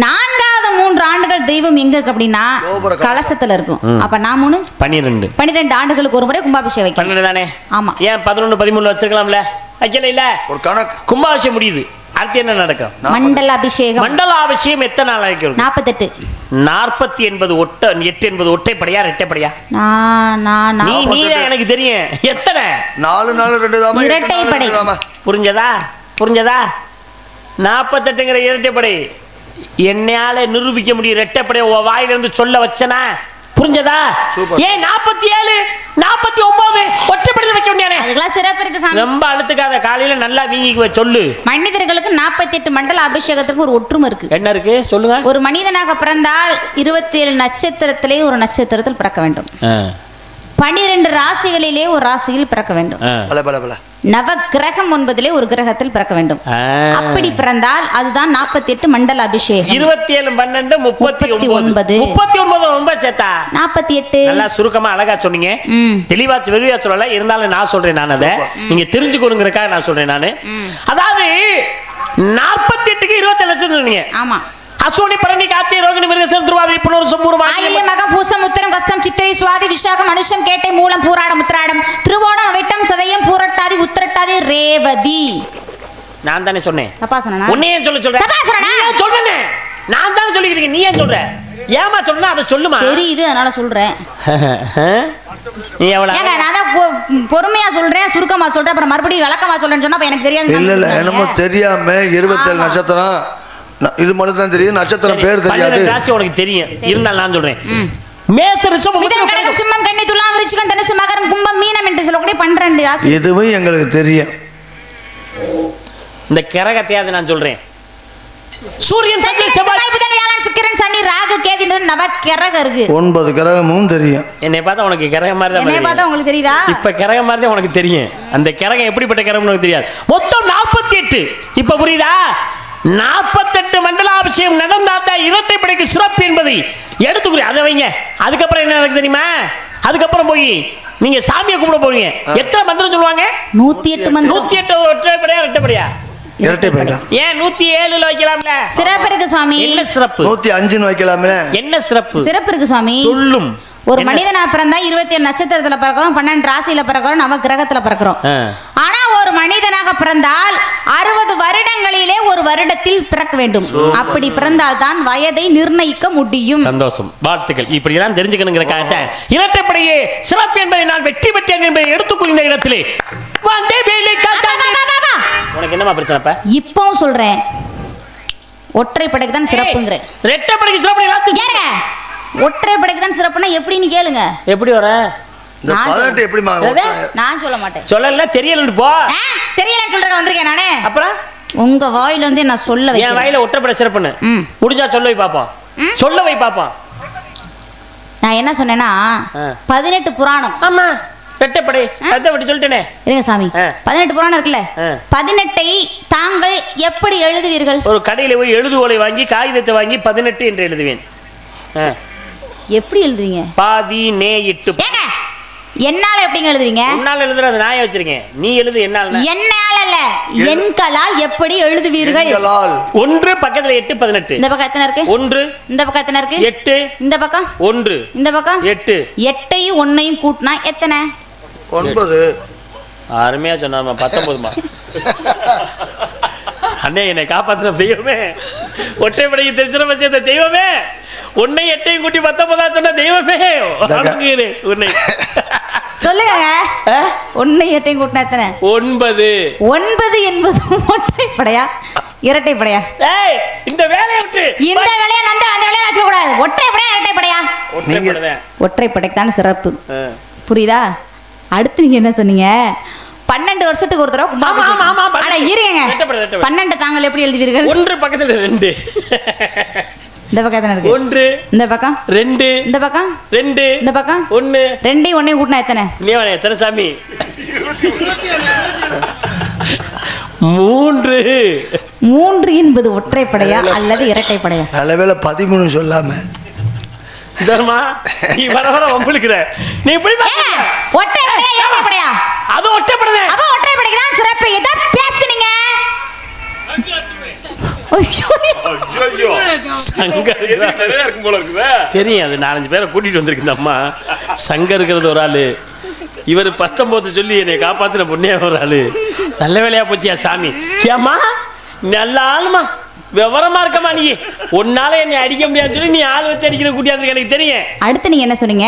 4வது 3 ஆண்டுகள் தெய்வம் எங்க இருக்கு அப்படின்னா கலசத்துல இருக்கும். அப்ப நான் 12 ஆண்டுகளுக்கு ஒரு முறை கும்பாபிஷேகம் வைக்கிறேன். 12 தானே? ஆமா. ஏன் 11 13 வச்சிருக்கலாம்ல? வைக்கல. இல்ல ஒரு கணக்கு. கும்பாபிஷேகம் முடியுது. அடுத்து என்ன நடக்கும்? மண்டலாபிஷேகம். மண்டலாபிஷேகம் எத்தனை நாள் ஆகும்? 48. 40 என்பது 8 என்பது ஒற்றைப்படையா ரெட்டைப்படையா? நீ எனக்கு தெரியும். எத்தனை? 4 2 தான் இரட்டைப்படை. புரிஞ்சதா? 48ங்கிற இரட்டைப்படை. என்னால நிரூபிக்க முடியும். ரெட்டைப்படை வாயிலிருந்து சொல்ல வச்சனா? புரிஞ்சதா? ஏன் 47 49 ஒற்றைப்படையில் வைக்க முடியாது? அதுக்கெல்லாம் சிறப்பு இருக்கு சாமி. ரொம்ப அழுத்துக்காத. காலையில நல்லா வீங்கி சொல்லு. மனிதர்களுக்கு 48 மண்டல அபிஷேகத்துக்கு ஒரு ஒற்றுமை இருக்கு. என்ன இருக்கு சொல்லுங்க. ஒரு மனிதனாக பிறந்தால் 27 நட்சத்திரத்திலே ஒரு நட்சத்திரத்தில் பிறக்க வேண்டும். 12 ராசிகளிலே ஒரு ராசியில் பிறக்க வேண்டும். நவ கிரகம் 9 ஒரு கிரகத்தில் பிறக்க வேண்டும். அப்படி பிறந்தால் அதுதான் 48 மண்டல அபிஷேகம். 27 12 39 ரொம்ப சேத்தா 48. நல்லா சுருக்கமா அழகா சொன்னீங்க. தெளிவா வெளியா சொல்லல. இருந்தாலும் நான் சொல்றேன். நான் அதை நீங்க தெரிஞ்சுக்கணுங்கிறதுக்காக நான் சொல்றேன். நானு அதாவது 48க்கு 27 லட்சம் சொன்னீங்க. ஆமா. அஸ்வினி பரணி கார்த்திகை ரோகிணி மிருகசீரிஷம் திருவாதிரை புனர்வசு பூரம் ஆயில்யம் மகம் பூசம் உத்திரம் கஸ்தம் சித்திரை சுவாதி விசாகம் அனுஷம் கேட்டை மூலம் பூராடம் உத்திராடம் திருவோணம் அவிட்டம் சதயம் பூரட்டாதி உத்திரட்டாதி ரேவதி. நான் தானே சொன்னேன். தப்பா சொன்னா? உன்னையே சொல்றேன். தப்பா சொன்னா? சொல்றேன். நான் தானே சொல்லிக்கிறீங்க. நீ ஏன் சொல்ற? ஏமா சொல்றேன்னா அதை சொல்லுமா? தெரியுது அதனால சொல்றேன். நீ எவ்வளவு ஏங்க நான் தான் பொறுமையா சொல்றேன், சுருக்கமா சொல்றேன், அப்புறம் மறுபடியும் விளக்கமா சொல்றேன்னு சொன்னா எனக்கு தெரியாது. இல்ல என்னமோ தெரியாம 27 நட்சத்திரம் இது மட்டும் தான் தெரியும். நட்சத்திரம் பேர் தெரியாது. ராசி உனக்கு தெரியும். இருந்தாலும் நான் சொல்றேன். மேஷ ரிஷபம் மிதுனம் கடகம் சிம்மம் கன்னி துலாம் விருச்சிகம் தனுசு மகரம் கும்பம் மீனம் என்று சொல்லக்கூடிய 12 ராசி. இதுவும் எங்களுக்கு தெரியும். இந்த கிரகத்தையாவது நான் சொல்றேன். சூரியன் சந்திரன் செவ்வாய் புதன் வியாழன் சுக்கிரன் சனி ராகு கேது என்ற நவ கிரகம் இருக்கு. 9 கிரகமும் தெரியும். என்னை பார்த்தா உனக்கு கிரகம் மாதிரி தான். என்னை பார்த்தா உங்களுக்கு தெரியுதா? இப்ப கிரகம் மாதிரி தான் உனக்கு தெரியும். அந்த கிரகம் எப்படிப்பட்ட கிரகம்னு உனக்கு தெரியாது. மொத்தம் 48. இப்ப புரியுதா? 48 மண்டலாபிஷேகம் நடந்தாத்தா இரட்டைப்படைக்கு சிறப்பு என்பதை எடுத்துக்கிறேன். அதை வைங்க. அதுக்கப்புறம் என்ன நடக்குது தெரியுமா? அதுக்கப்புறம் போய் நீங்க சாமியை கும்பிட போவீங்க. எத்தனை மந்திரம் சொல்லுவாங்க? 108 மந்திரம். 108 ஒற்றைப்படையா ரெட்டைப்படையா? இரட்டைப்படை. ஏன் 107ல வைக்கலாம்ல? சிறப்பு இருக்கு சுவாமி. என்ன சிறப்பு? 105ன்னு வைக்கலாம்ல? என்ன சிறப்பு? சிறப்பு இருக்கு சுவாமி. சொல்லும். ஒரு மனிதனா பிறந்தா 27 நட்சத்திரத்துல பிறக்கிறோம், 12 ராசியில பிறக்கிறோம், நவ கிரகத்துல பிறக்கிறோம். ஆனா ஒரு மனிதனாக பிறந்தால் 60 வருடங்களிலே ஒரு வருடத்தில் பிறக்க வேண்டும். அப்படி பிறந்தால் தான் வயதை நிர்ணயிக்க முடியும். சந்தோஷம், வாழ்த்துக்கள். இப்படிதான் தெரிஞ்சுக்கணுங்கிறக்காக இரட்டைப்படையே சிறப்பு என்பதை நான் வெற்றி பெற்றேன் என்பதை எடுத்துக்கொண்ட இடத்திலே உனக்கு என்னமா பிரச்சனை? இப்பவும் சொல்றேன், ஒற்றைப்படைக்கு தான் சிறப்புங்கிறேன். ரெட்டைப்படைக்கு சிறப்பு ஒற்றைப்படைக்கு தான் சிறப்புனா எப்படின்னு கேளுங்க. எப்படி வர? நான் சொல்ல மாட்டேன். சொல்லல தெரியல போ. தெரியலன்னு சொல்றத வந்திருக்கேன் நானே. அப்புறம் உங்க வாயில இருந்து நான் சொல்ல வைக்கிறேன். என் வாயில ஒற்றைப்படை சிறப்புன்னு முடிஞ்சா சொல்ல வை பாப்போம். சொல்ல வை பாப்போம். நான் என்ன சொன்னேன்னா 18 புராணம். ஆமா ரெட்டைப்படை ரெட்டைப்படை சொல்லிட்டேனே. இருங்க சாமி, 18 புராணம் இருக்குல்ல, 18ஐ தாங்கள் எப்படி எழுதுவீர்கள்? ஒரு கடையில போய் எழுதுகோலை வாங்கி காகிதத்தை வாங்கி 18 என்று எழுதுவேன். எப்படி எழுதுவீங்க? பாதி நே இட்டு. ஏங்க என்னால எப்படிங்க எழுதுவீங்க? உன்னால எழுதுறது நாய வச்சிருக்கேன், நீ எழுது என்னால. என்னால அல்ல, எண்களால் எப்படி எழுதுவீர்கள்? எண்களால். 1 பக்கத்துல 8 18. இந்த பக்கம் எத்தனை இருக்கு? 1. இந்த பக்கம் எத்தனை இருக்கு? 8. இந்த பக்கம் 1. இந்த பக்கம் 8. 8ஐயும் 1ஐயும் கூட்டினா எத்தனை? 9. அருமையா சொன்னாமா, 19மா. அண்ணே என்னை காப்பாத்தின தெய்வமே, ஒற்றைப்படைக்கு தரிசனம் வச்ச தெய்வமே, 1 8ஐயும் கூட்டி 19 சொன்ன தெய்வமே, உன்னை சொல்லுங்க. 1 8ஐயும் கூட்டினா எத்தனை? 9. 9 என்பது ஒற்றைப்படையா இரட்டைப்படையா? ஏய் இந்த வேலையை விட்டு இந்த வேலையை அந்த வேலையை வச்சுக்க கூடாது. ஒற்றைப்படையா இரட்டைப்படையா? ஒற்றைப்படைக்கு தான் சிறப்பு. புரியுதா? அடுத்து நீங்க என்ன சொன்னீங்க? 12 வருஷத்துக்கு ஒரு தடவை கும்பாபிஷேகம். அட இருங்க, 12 தாங்கள் எப்படி எழுதுவீர்கள்? 1 பக்கத்துல 2. இந்த பக்கம் எத்தனை இருக்கு? 1. இந்த பக்கம் 2. இந்த பக்கம் 2. இந்த பக்கம் 1. 2ஐயும் 1ஐயும் கூட்டினா எத்தனை? நீ எத்தனை சாமி? 3. 3 என்பது ஒற்றைப்படையா அல்லது இரட்டைப்படையா? நல்லவேளை 13 சொல்லாம தர்மா, நீ வர வர வம்பிழுக்கிற. நீ இப்படி ஒற்றைப்படையா இரட்டைப்படையா? அது ஒற்றைப்படையா? அப்ப ஒற்றைப்படைக்கு தான் சிறப்பு. இத பேசுனீங்க. தெரியும், அது 4-5 பேரை கூட்டிட்டு வந்திருக்கு இந்த அம்மா. சங்க இருக்கிறது ஒரு ஆளு, இவர் 19 சொல்லி என்னை காப்பாத்தின பொண்ணே ஒரு ஆளு. நல்ல வேலையா போச்சியா சாமி. ஏம்மா நல்ல ஆளுமா, விவரமா இருக்கமா நீ. உன்னால என்னை அடிக்க முடியாதுன்னு சொல்லி நீ ஆள் வச்சு அடிக்கிற கூட்டியாந்து எனக்கு தெரியும். அடுத்து நீங்க என்ன சொன்னீங்க?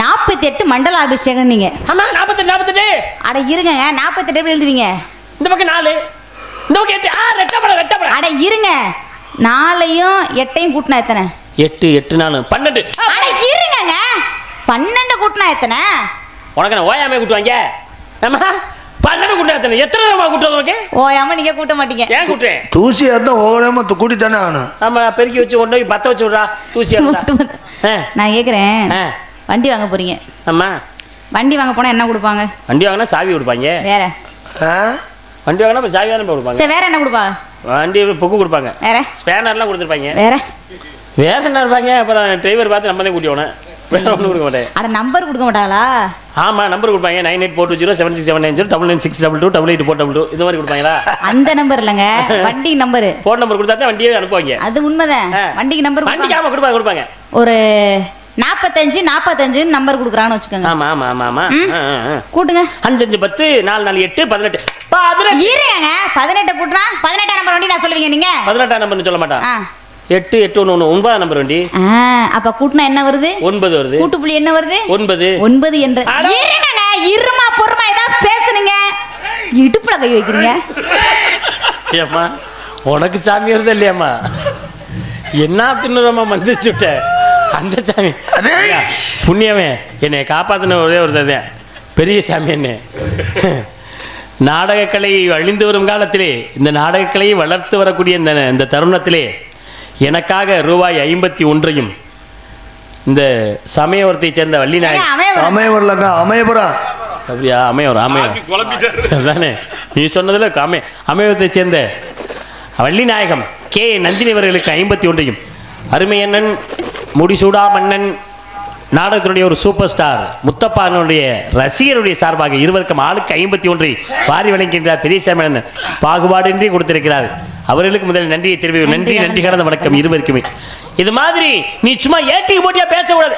48 மண்டலாபிஷேகம். நீங்க ஆமா 48. அட இருங்க, 48 எப்படி எழுதுவீங்க? இந்த பக்கம் 4, இந்த பக்கம் 8. ரெட்டப்பட. அட இருங்க, 4ஐயும் 8ஐயும் கூட்டினா எத்தனை? 8 8 4 12. அட இருங்க, 12 கூட்டினா எத்தனை? உனக்கு நான் ஓயாமே கூட்டுவாங்க. ஆமா 12 கூட்டினா எத்தனை? எத்தனை தடவை கூட்டுறது உனக்கு? ஓயாம நீங்க கூட்ட மாட்டீங்க. ஏன் கூட்டுறேன்? தூசியா இருந்தா ஓரமா கூட்டி தானே ஆகணும். ஆமா பெருக்கி வச்சு கொண்டு போய் பத்த வச்சு விட்றா தூசியா இருந்தா. நான் கேக்குறேன், வண்டி வாங்க போறீங்க. ஆமா வண்டி வாங்க போனா என்ன கொடுப்பாங்க? வண்டி வாங்கினா சாவி கொடுப்பாங்க. வேற? வண்டி வாங்கினா சாவி தானே கொடுப்பாங்க. சரி வேற என்ன கொடுப்பாங்க? வண்டி புக்கு கொடுப்பாங்க. வேற? ஸ்பேனர்லாம் கொடுத்துருப்பாங்க. வேற என்ன இருப்பாங்க? அப்புறம் டிரைவர் பார்த்து நம்ம தான் கூட்டி போனேன். வேற ஒன்றும் கொடுக்க மாட்டேன். அட நம்பர் கொடுக்க மாட்டாங்களா? ஆமா நம்பர் கொடுப்பாங்க. 9842076790884842 இது மாதிரி கொடுப்பாங்களா? அந்த நம்பர் இல்லங்க, வண்டி நம்பர். போன் நம்பர் கொடுத்தா தான் வண்டியே அனுப்புவாங்க. அது உண்மைதான், வண்டிக்கு நம்பர் வண்டிக்கு ஆமா கொடுப்பாங்க. ஒரு 45 நம்பர் கொடுக்குறான்னு வச்சுக்கோங்க. ஆமா ஆமா ஆமா ஆமா கூட்டுங்க. 5 5 10 4 4 8 18. இருங்க, 18 கூட்டினா 18 நம்பர் வண்டி நான் சொல்லுவீங்க நீங்க? 18 நம்பர்னு சொல்ல மாட்டான். 8 8 1 1 9 நம்பர் வண்டி. அப்ப கூட்டினா என்ன வருது? 9 வருது. கூட்டு புள்ளி என்ன வருது? 9. 9 என்ற. இருங்க, இருமா பொறுமா ஏதாவது பேசுனீங்க, இடுப்புல கை வைக்கிறீங்க. ஏம்மா உனக்கு சாமி வருது இல்லையாம்மா? என்ன தின்னுறமா மந்திரிச்சு விட்ட அந்த சாமி புண்ணியமே என்னை காப்பாத்தின ஒரே ஒரு தான் பெரிய சாமி. என்ன நாடகக்கலை அழிந்து வரும் காலத்திலே இந்த நாடகக்கலையை வளர்த்து வரக்கூடிய இந்த தருணத்திலே எனக்காக ரூபாய் 51 இந்த சமயவரத்தை சேர்ந்த வள்ளி நாயகி. சமயவரலங்க அமையபுரம். அப்படியா? அமையவர் தானே நீ சொன்னதுல அமையவரத்தை சேர்ந்த வள்ளி நாயகம் கே நந்தினி அவர்களுக்கு 51 அருமையண்ணன் முடிசூடா மன்னன் நாடகத்தினுடைய ஒரு சூப்பர் ஸ்டார் முத்தப்பானுடைய ரசிகருடைய சார்பாக இருவருக்கும் ஆளுக்கு 51 வாரி வழங்குகின்றார் பெரியசாமி. பாகுபாடின்றி கொடுத்திருக்கிறார். அவர்களுக்கு முதல் நன்றியை தெரிவிக்கும். நன்றி கடந்த வணக்கம் இருவருக்குமே. இது மாதிரி நீ சும்மா ஏட்டிக்கு போட்டியா பேசக்கூடாது.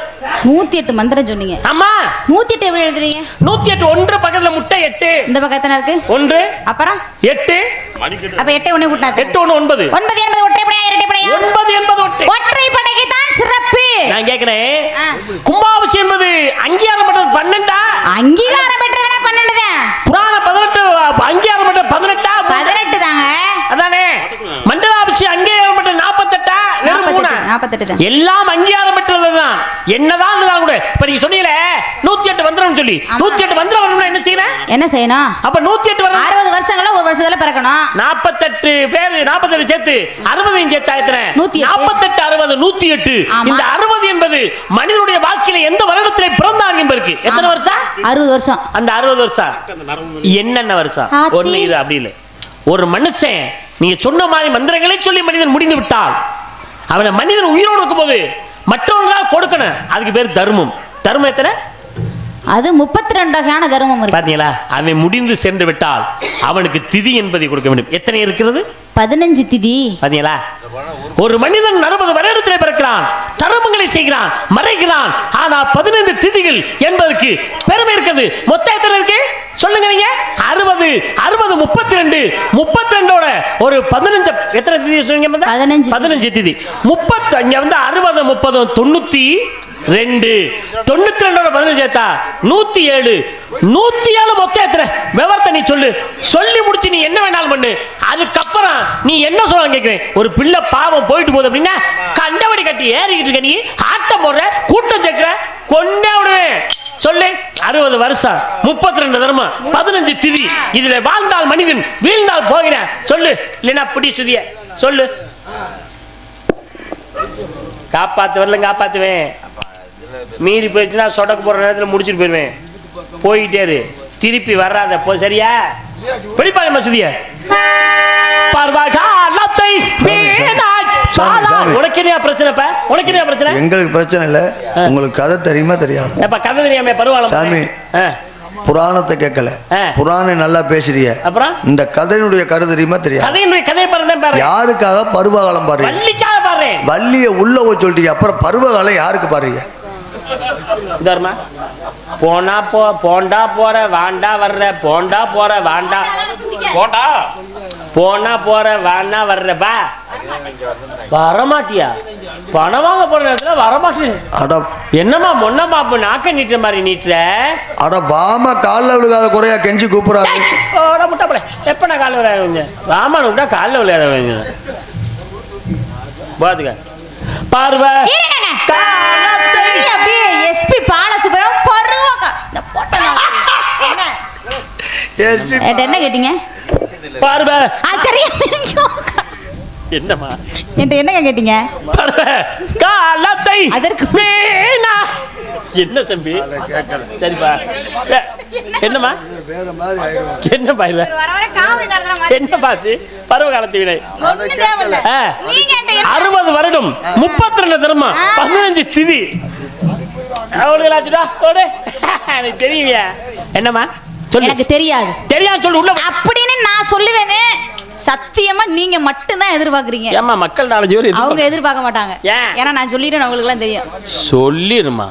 108 மந்திரம் சொன்னீங்க. ஆமா 108 எப்படி எழுதுவீங்க? 108 1 பக்கத்துல முட்டை 8. இந்த பக்கம் எத்தனை இருக்கு? 1. அப்புறம் 8. அப்ப 8 1 கூட்டினா 8 1 9. 9 என்பது ஒற்றைப்படையா இரட்டைப்படையா? 9 என்பது ஒற்றைப்படைக்கு தான் சிறப்பு. நான் கேக்குறேன், கும்பாபிஷேகம் என்பது அங்கீகாரம் பெற்றது 12. அங்கீகாரம் பெற்றதுனா 12 தான். புராண 18 அங்கீகாரம் பெற்றது 18. 18 தாங்க. அதானே மண்டலாபிஷேகம் அங்கீகாரம் பெற்றது 48. 48 தான். எல்லாம் அங்கீகாரம் பெற்றதுதான். என்னதான் இருந்தாலும் கூட இப்ப நீங்க சொன்னீங்களே 108 மந்திரம் சொல்லி 108 மந்திரம் வரணும்னா என்ன செய்யணும்? என்ன செய்யணும்? அப்ப 108 வரணும். 60 வருஷங்கள ஒரு வருஷத்துல பிறக்கணும். 48 பேர் 48 சேர்த்து 60 சேர்த்து ஆயத்தன 48 60 108. இந்த 60 என்பது மனிதனுடைய வாழ்க்கையில எந்த வருடத்திலே பிறந்தாங்க என்பதற்கு எத்தனை வருஷம்? 60 வருஷம். அந்த 60 வருஷம் என்னென்ன வருஷம்? ஒண்ணு இது அப்படி இல்லை. ஒரு மனுஷன் நீங்க சொன்ன மாதிரி மந்திரங்களை சொல்லி மனிதன் முடிந்து விட்டால் அவனை மனிதன் உயிரோடு இருக்கும் போது மற்றவங்களால் கொடுக்கணும், அதுக்கு பேர் தர்மம். தர்மம் எத்தனை? அது 32 வகையான தர்மம் இருக்கு. பாத்தீங்களா? அவன் முடிந்து சென்று விட்டால் அவனுக்கு திதி என்பதை கொடுக்க வேண்டும். எத்தனை இருக்கிறது? 15 திதி. பாத்தீங்களா? ஒரு மனிதன் 60 வருடத்தில் பிறக்கிறான், தர்மங்களை செய்கிறான், மறைக்கிறான். ஆனா 15 திதிகள் என்பதற்கு பெருமை இருக்குது. மொத்தம் எத்தனை இருக்கு சொல்லுங்க நீங்க? 60 32 32ஓட ஒரு 15 எத்தனை திதி சொல்லுங்க? 15 திதி. 30 இங்க வந்து 60 30 92 92ஓட 15 சேர்த்தா 107. 107 மொத்தம் எத்தனை? விவரத்தை நீ சொல்லு. சொல்லி முடிச்சு நீ என்ன வேணாலும் பண்ணு. அதுக்கப்புறம் நீ என்ன சொல்ல கேட்கிறேன்? ஒரு பிள்ளை பாவம் போயிட்டு போகுது அப்படின்னா கண்டபடி கட்டி ஏறிக்கிட்டு இருக்க, நீ ஆட்டம் போடுற, கூட்டம் சேர்க்கிற, கொண்டே விடுவேன். சொல்லு. 60 வருஷம் 32 தர்மம் 15 திதி. இதுல வாழ்ந்தால் மனிதன், வீழ்ந்தால் போகிறேன். சொல்லு. இல்லைன்னா பிடி சுதிய சொல்லு. காப்பாத்து வரல, காப்பாத்துவேன். மீறி போயிடுச்சுன்னா சொடக்கு போற நேரத்தில் முடிச்சுட்டு போயிடுவேன். போயிட்டே இரு, திருப்பி வர்றாத போ. சரியா? பிடிப்பாங்க மசூதிய. உனக்கு என்ன பிரச்சனை? உனக்கு என்ன பிரச்சனை? எங்களுக்கு பிரச்சனை இல்ல. உங்களுக்கு கதை தெரியுமா தெரியாது? கதை தெரியாம பரவாயில்ல சாமி. புராணத்தை கேட்கல, புராணம் நல்லா பேசுறிய. அப்புறம் இந்த கதையினுடைய கரு தெரியுமா தெரியாது? கதையினுடைய கதை பாருங்க. யாருக்காக பருவகாலம் பாருங்க? வள்ளிக்காக பாரு. வள்ளிய உள்ள போய் சொல்றீங்க, அப்புறம் பருவகாலம் யாருக்கு பாருங்க? தர்மா போனா போ, போண்டா போற, வாண்டா வர்ற, போண்டா போற, வாண்டா போண்டா, போனா போற, வாண்டா வர்றப்பா வரமாட்டியா? பணம் வாங்க போற நேரத்துல வரமாட்டேன். என்னமா மொன்ன பாப்பு நாக்க நீட்டுற மாதிரி நீட்டுற? அட வாமா, காலில் விழுகாத குறையா கெஞ்சி கூப்பிடுறாங்க. முட்டை எப்ப நான் காலில் விளையாடுவீங்க? வாமா விட்டா காலில் விளையாடுவீங்க. பாத்துக்க பார்வை எஸ்பி பாலசுப்ரம் என்ன கேட்டீங்க? பார்வை என்னமா என்ன கேட்டீங்க? காலத்தை அதற்கு என்ன தம்பி? சரிப்பா. என்னமா என்ன பாயில என்ன பாத்து பருவ காலத்து வினை 60 வருடம் 32 தர்மம் 15 திதி. எனக்கு தெரியுவியா? என்னமா சொல்லு. எனக்கு தெரியாது. தெரியாது சொல்லு. உள்ள அப்படின்னு நான் சொல்லுவேனே. சத்தியமா நீங்க மட்டும் தான் எதிர்பார்க்கறீங்க. ஏமா மக்கள் நாலு ஜோடி அவங்க எதிர்பார்க்க மாட்டாங்க. ஏன்னா நான் சொல்லிட்டேன், உங்களுக்கு எல்லாம் தெரியும். சொல்லிருமா.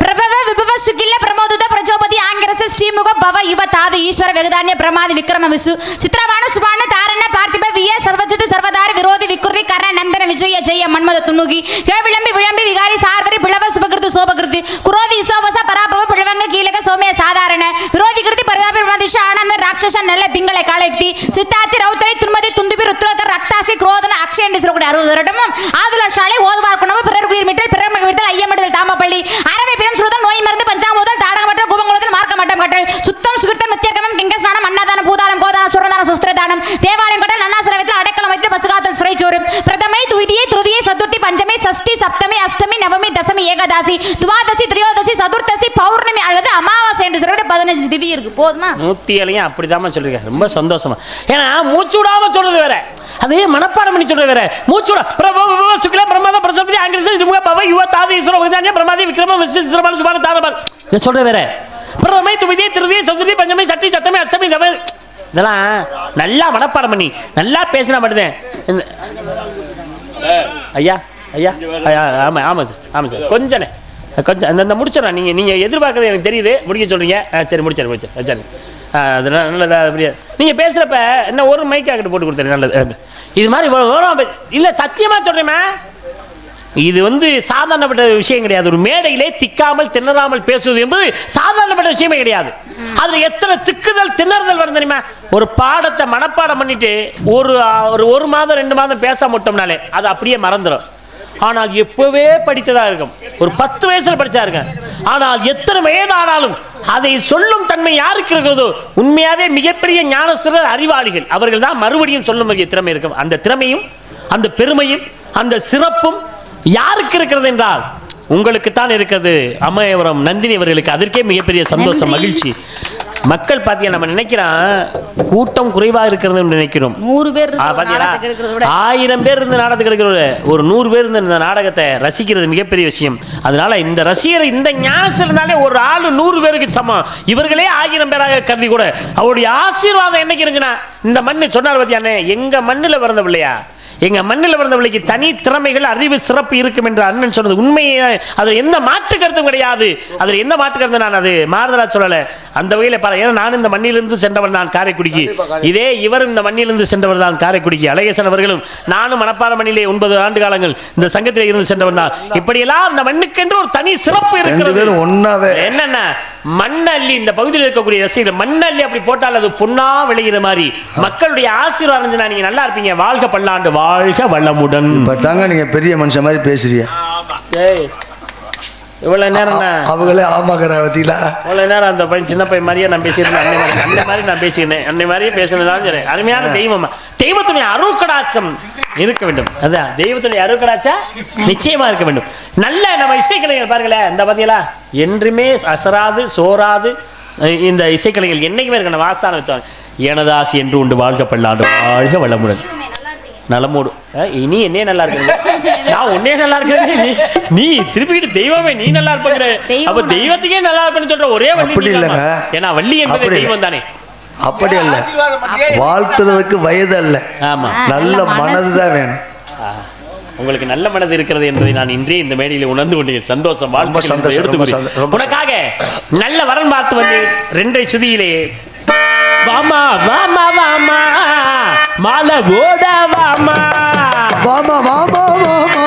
பிரபவ விபவ சுகில்ல பிரமோதுத பிரஜோபதி ஆங்கிரச ஸ்ரீமுக பவ யுவ தாது ஈஸ்வர வெகுதான்ய பிரமாதி விக்ரம விசு சித்ரவாண சுபான தாரண பார்த்திப விய சர்வஜித் சர்வதார விரோதி விக்ருதி கர்ண நந்தன விஜய ஜெய மன்மத துன்னுகி ஹே விளம்பி விளம்பி விகாரி சார்வரி பிளவ சுபகிருது சோபகிருதி குரோதி இசோவச பராபவ பிளவங்க கீழக சோமே சாதாரண விரோதி கிருதி பரதாபி பிரமதிஷ ஆனந்த ராட்சச நல்ல பிங்கள காலயுக்தி சித்தாத்தி ரௌத்தரை துன்மதி துந்துபி ருத்ரகர் ரக்தாசி குரோதன அக்ஷயண்டி சொல்லக்கூடிய 60 வருடமும் ஆதுலஷாலை ஓதுவார் குணவு பிறர் உயிர் மிட்டல் பிறர் மிட்டல் ஐயமிட்டல் தாமப்பள்ளி அரவை பிரம் சுருதம் நோய் மருந்து பஞ்சாமுதல் தாடகமற்ற குபங்குளத்தில் மார்க்க மட்டம் கட்டல் சுத்தம் சுகிர்த்தம் நித்தியர்க்கமம் கிங்கஸ்நானம் அன்னதானம் பூதானம் கோதானம் சுரதானம் சுஸ்திரதானம் தேவாலயம் கட்டல் நன்னாசிரவத்தில் அடைக்கலம் வைத்து பசுகாத்தல் சிறைச்சோறு பிரதமை துவிதியை திருதியை சதுர்த்தி பஞ்சமி சஷ்டி சப்தமி அஷ்டமி நவமி தசமி ஏகாதசி துவாதசி திரியோதசி சதுர்த்தசி பௌர்ணமி அல்லது அமாவாசை என்று சொல்லிட்டு 15 திதி இருக்கு. போதுமா? 107 அப்படிதான் சொல்றீங்க. ரொம்ப சந்தோஷமா. ஏன்னா மூச்சு விடாம சொல்றது வேற, அதே மனப்பாடம் பண்ணி சொல்றது வேற. மூச்சுட பிரபவ சுக்ல பிரமாத பிரசபதி ஆங்கிரச ஜுமுக பவ யுவ தாதி ஈஸ்வர வகதான்ய பிரமாதி விக்ரம விசிஷ்ட சிரமான சுபான தாதபர் இத சொல்றது வேற. பிரதமை துவிதி திருதி சதுர்த்தி பஞ்சமி சஷ்டி சப்தமி அஷ்டமி நவமி இதெல்லாம் நல்லா மனப்பாடம் பண்ணி நல்லா பேசினா மட்டும்தான். ஐயா ஐயா ஆமா ஆமா சார், ஆமா சார். கொஞ்சம் அந்த முடிச்சிடலாம். நீங்கள் எதிர்பார்க்கறது எனக்கு தெரியுது. முடிக்க சொல்கிறீங்க. சரி முடிச்சிடறேன் சரி. அது நல்லதா? அப்படியே நீங்கள் பேசுகிறப்ப என்ன ஒரு மைக் ஆக்கிட்டு போட்டு கொடுத்துரு. நல்லது. இது மாதிரி வரும் இல்லை, சத்தியமாக சொல்கிறேம்மா. இது வந்து சாதாரணப்பட்ட விஷயம் கிடையாது. ஒரு மேடையிலே திக்காமல் திணறாமல் பேசுவது என்பது சாதாரணப்பட்ட விஷயமே கிடையாது. அதில் எத்தனை திக்குதல் திணறுதல் வரும் தெரியுமா? ஒரு பாடத்தை மனப்பாடம் பண்ணிட்டு ஒரு மாதம் 2 மாதம் பேச மாட்டோம்னாலே அது அப்படியே மறந்துடும். ஆனால் எப்பவே படித்ததா இருக்கும். ஒரு 10 வயசுல படிச்சா இருக்கும். ஆனால் எத்தனை வயதானாலும் அதை சொல்லும் தன்மை யாருக்கு இருக்கிறதோ உண்மையாவே மிகப்பெரிய ஞானஸ்தர் அறிவாளிகள் அவர்கள் தான் மறுபடியும் சொல்லும் திறமை இருக்கும். அந்த திறமையும் அந்த பெருமையும் அந்த சிறப்பும் யாருக்கு இருக்கிறது என்றால் உங்களுக்கு தான் இருக்கிறது. அம்மையவரம் நந்தினி அவர்களுக்கு. அதற்கே மிகப்பெரிய சந்தோஷம், மகிழ்ச்சி. மக்கள் பாத்தீங்க நம்ம நினைக்கிறோம் கூட்டம் குறைவா இருக்கிறது நினைக்கிறோம். 100 பேர் பாத்தீங்களா, 1000 பேர் இருந்து நாடகத்துக்கு எடுக்கிறது ஒரு 100 பேர் இருந்து இந்த நாடகத்தை ரசிக்கிறது மிகப்பெரிய விஷயம். அதனால இந்த ரசிகர் இந்த ஞானத்தில் இருந்தாலே ஒரு ஆளு 100 பேருக்கு சமம். இவர்களே 1000 பேராக கருதி கூட அவருடைய ஆசீர்வாதம் என்னைக்கு இருந்துச்சுன்னா, இந்த மண்ணு சொன்னார் பத்தியானே, எங்க மண்ணில் பிறந்த பிள்ளையா, எங்க மண்ணில் பிறந்த பிள்ளைக்கு தனி திறமைகள் அறிவு சிறப்பு இருக்கும் என்று அண்ணன் சொன்னது உண்மையே. அதில் எந்த மாற்று கருத்தும் கிடையாது. அதில் எந்த மாற்று கருத்து நான் அது மாறுதலா சொல்லலை. அந்த வகையில் பாரு, ஏன்னா நான் இந்த மண்ணிலிருந்து சென்றவர் தான் காரைக்குடிக்கு. இதே இவர் இந்த மண்ணிலிருந்து சென்றவர் தான் காரைக்குடிக்கு. அழகேசன் அவர்களும் நானும் மணப்பாறை மண்ணிலே 9 ஆண்டு காலங்கள் இந்த சங்கத்திலே இருந்து சென்றவர் தான். இப்படியெல்லாம் அந்த மண்ணுக்கென்று ஒரு தனி சிறப்பு இருக்கிறது. என்னென்ன மண்ணள்ளி இந்த பகுதியில் இருக்கக்கூடிய ரசிகர்கள் மண்ணள்ளி அப்படி போட்டால் அது பொன்னா விளைகிற மாதிரி மக்களுடைய ஆசீர்வாதம் நீங்க நல்லா இருப்பீங்க. வாழ்க பல்லாண்டு, வாழ்க வளமுடன். தாங்க நீங்க பெரிய மனுஷன் மாதிரி பேசுறீங்க. இவ்வளவு நேரம் அவங்களே ஆமாக்கிற பத்திங்களா, இவ்வளவு நேரம் அந்த பையன் சின்ன பையன் மாதிரியே நான் பேசியிருந்தேன். அன்னை மாதிரி நான் பேசினேன். அன்னை மாதிரியே பேசினதான் சரி. அருமையான தெய்வம், தெய்வத்துடைய அருட்கடாட்சம் இருக்க வேண்டும். அதான் தெய்வத்துடைய அருட்கடாட்சம் நிச்சயமா இருக்க வேண்டும். நல்ல நம்ம இசைக்கலைஞர் பாருங்களேன், இந்த பார்த்தீங்களா என்றுமே அசராது சோராது இந்த இசைக்கலைஞர்கள் என்னைக்குமே இருக்கணும். வாசான வச்சாங்க எனது ஆசி என்று உண்டு, வாழ்க பல்லாண்டு, வாழ்க வளமுடன், நலமோடு. இனி என்னே நல்லா இருக்கு, நான் உன்னே நல்லா இருக்கிறேன், நீ திருப்பிக்கிட்டு தெய்வமே நீ நல்லா இருப்பேங்கிற. அப்ப தெய்வத்துக்கே நல்லா இருப்பேன்னு சொல்ற ஒரே வள்ளி இல்லைங்க. ஏன்னா வள்ளி என்பது தெய்வம் தானே. அப்படி அல்ல, வாழ்த்துறதுக்கு வயது அல்ல, ஆமா நல்ல மனதுதான் வேணும். உங்களுக்கு நல்ல மனது இருக்கிறது என்பதை நான் இன்றே இந்த மேடையில் உணர்ந்து கொண்டேன். சந்தோஷம், உனக்காக நல்ல வரன் பார்த்து வந்து 2 சுதியிலே வாமா வாமா வாமா மாலை போட வாமா வாமா வாமா வாமா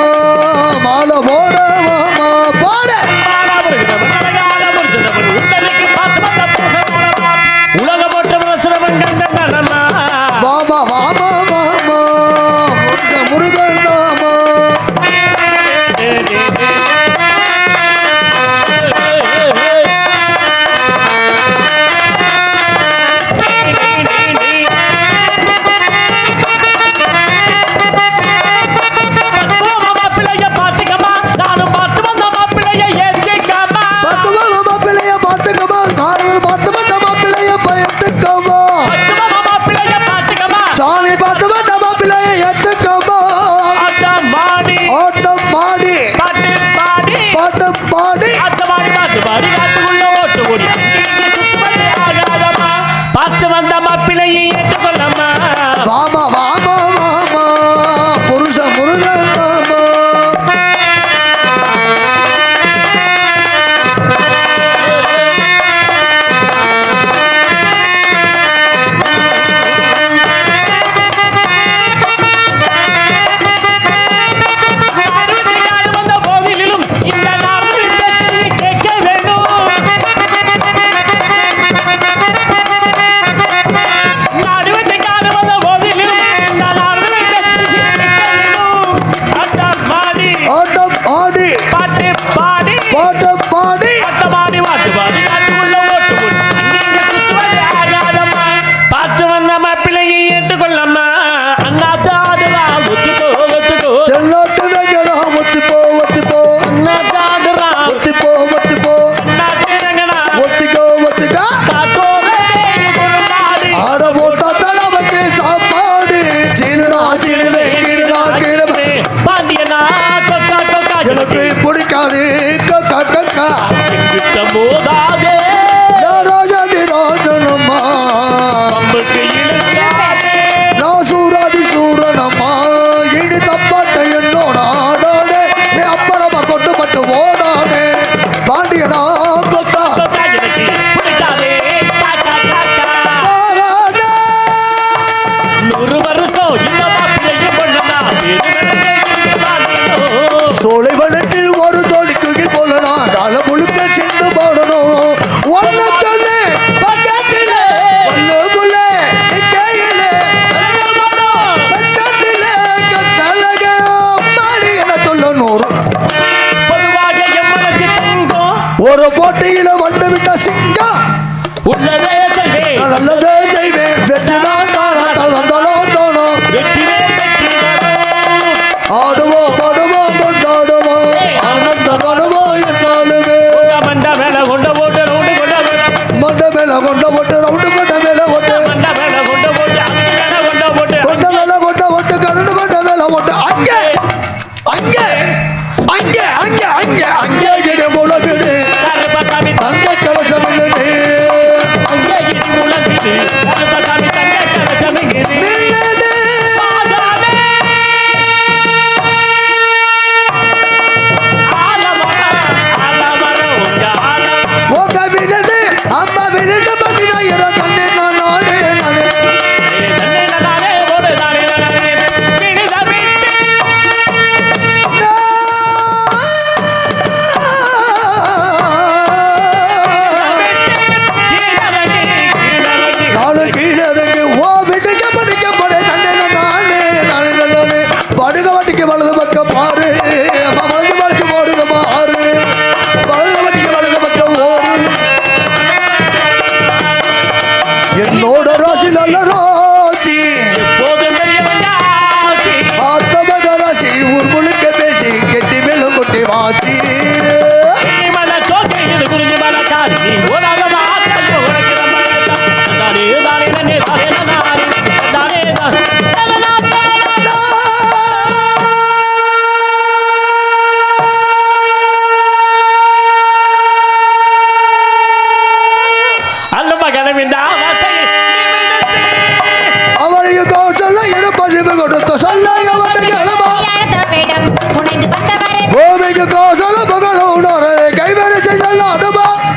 மாலை போட வாமா போட உலக போட்ட வாமா வாமா வாமா முருகன் நாமா ஒரு போட்டியில வந்திருந்த சிங்கம் உள்ளதே செய்வேன் நல்லதே செய்வேன் வெற்றி நான் தோணும் ஆடுவோம் பாடுவோம் கொண்டாடுவோம் ஆனந்த பண்ணுவோம் என்னாலுமே மண்ட மேல கொண்ட போட்டு மண்ட மேல கொண்ட போட்டு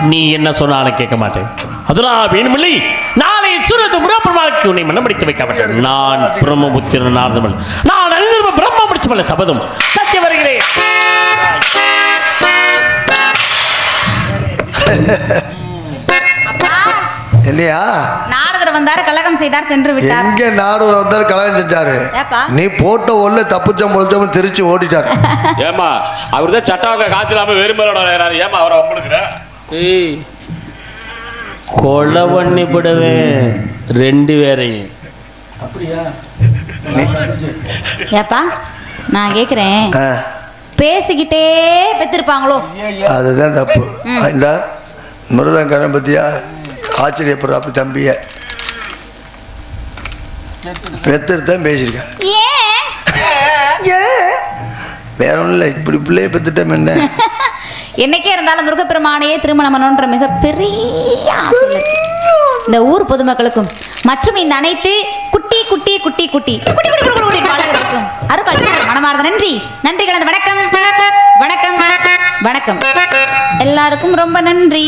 நீ என்ன சொன்னாலும் கேட்க மாட்டேன். அதெல்லாம் வேணுமில்லை. நாளை சூரத்து முருகப்பெருமானுக்கு உன்னை மனமடித்து வைக்க மாட்டேன். நான் பிரம்மபுத்திரன் நாரதமல். நான் அழிந்த பிரம்ம முடிச்சமல்ல சபதம் சத்திய வருகிறேன். அப்பா இல்லையா? நாரதர் வந்தார், கலகம் செய்தார், சென்று விட்டார். எங்க நாடூர் வந்தாரு, கலகம் செஞ்சாரு. ஏப்பா? நீ போட்ட ஒல்ல தப்புச்சம் பொழுச்சம் திருச்சி ஓடிட்டாரு. ஏமா அவர் தான் சட்டாவுக்கு காய்ச்சலாம வெறுமலோட ஏமா அவரை ஒம்பளுக்குற கொலை பண்ணி விடுவேன் 2 பேரையும். ஏப்பா நான் கேக்குறேன், ஆ, பேசிக்கிட்டே பெத்திருப்பாங்களோ? அதுதான் தப்பு. இந்த மிருதங்கரன் பத்தியா ஆச்சரியப்படுறாப்ப தம்பிய பெத்துதான் பேசியிருக்கேன். ஏன் வேற ஒன்றும் இல்லை, இப்படி பிள்ளைய பெத்துட்டேன் என்ன. என்னைக்கே இருந்தாலும் முருகப்பெருமானையே திருமணம் பண்ணணுன்ற மிகப்பெரிய ஆசை இருக்கு இந்த ஊர் பொதுமக்களுக்கும் மற்றும் இந்த அனைத்து குட்டி குட்டி குட்டி குட்டி குட்டி குட்டி குட்டி குட்டி பாலகர்களுக்கும் அருகாட்சி மனமார்ந்த நன்றி. நன்றி கலந்த வணக்கம் வணக்கம் வணக்கம். எல்லாருக்கும் ரொம்ப நன்றி.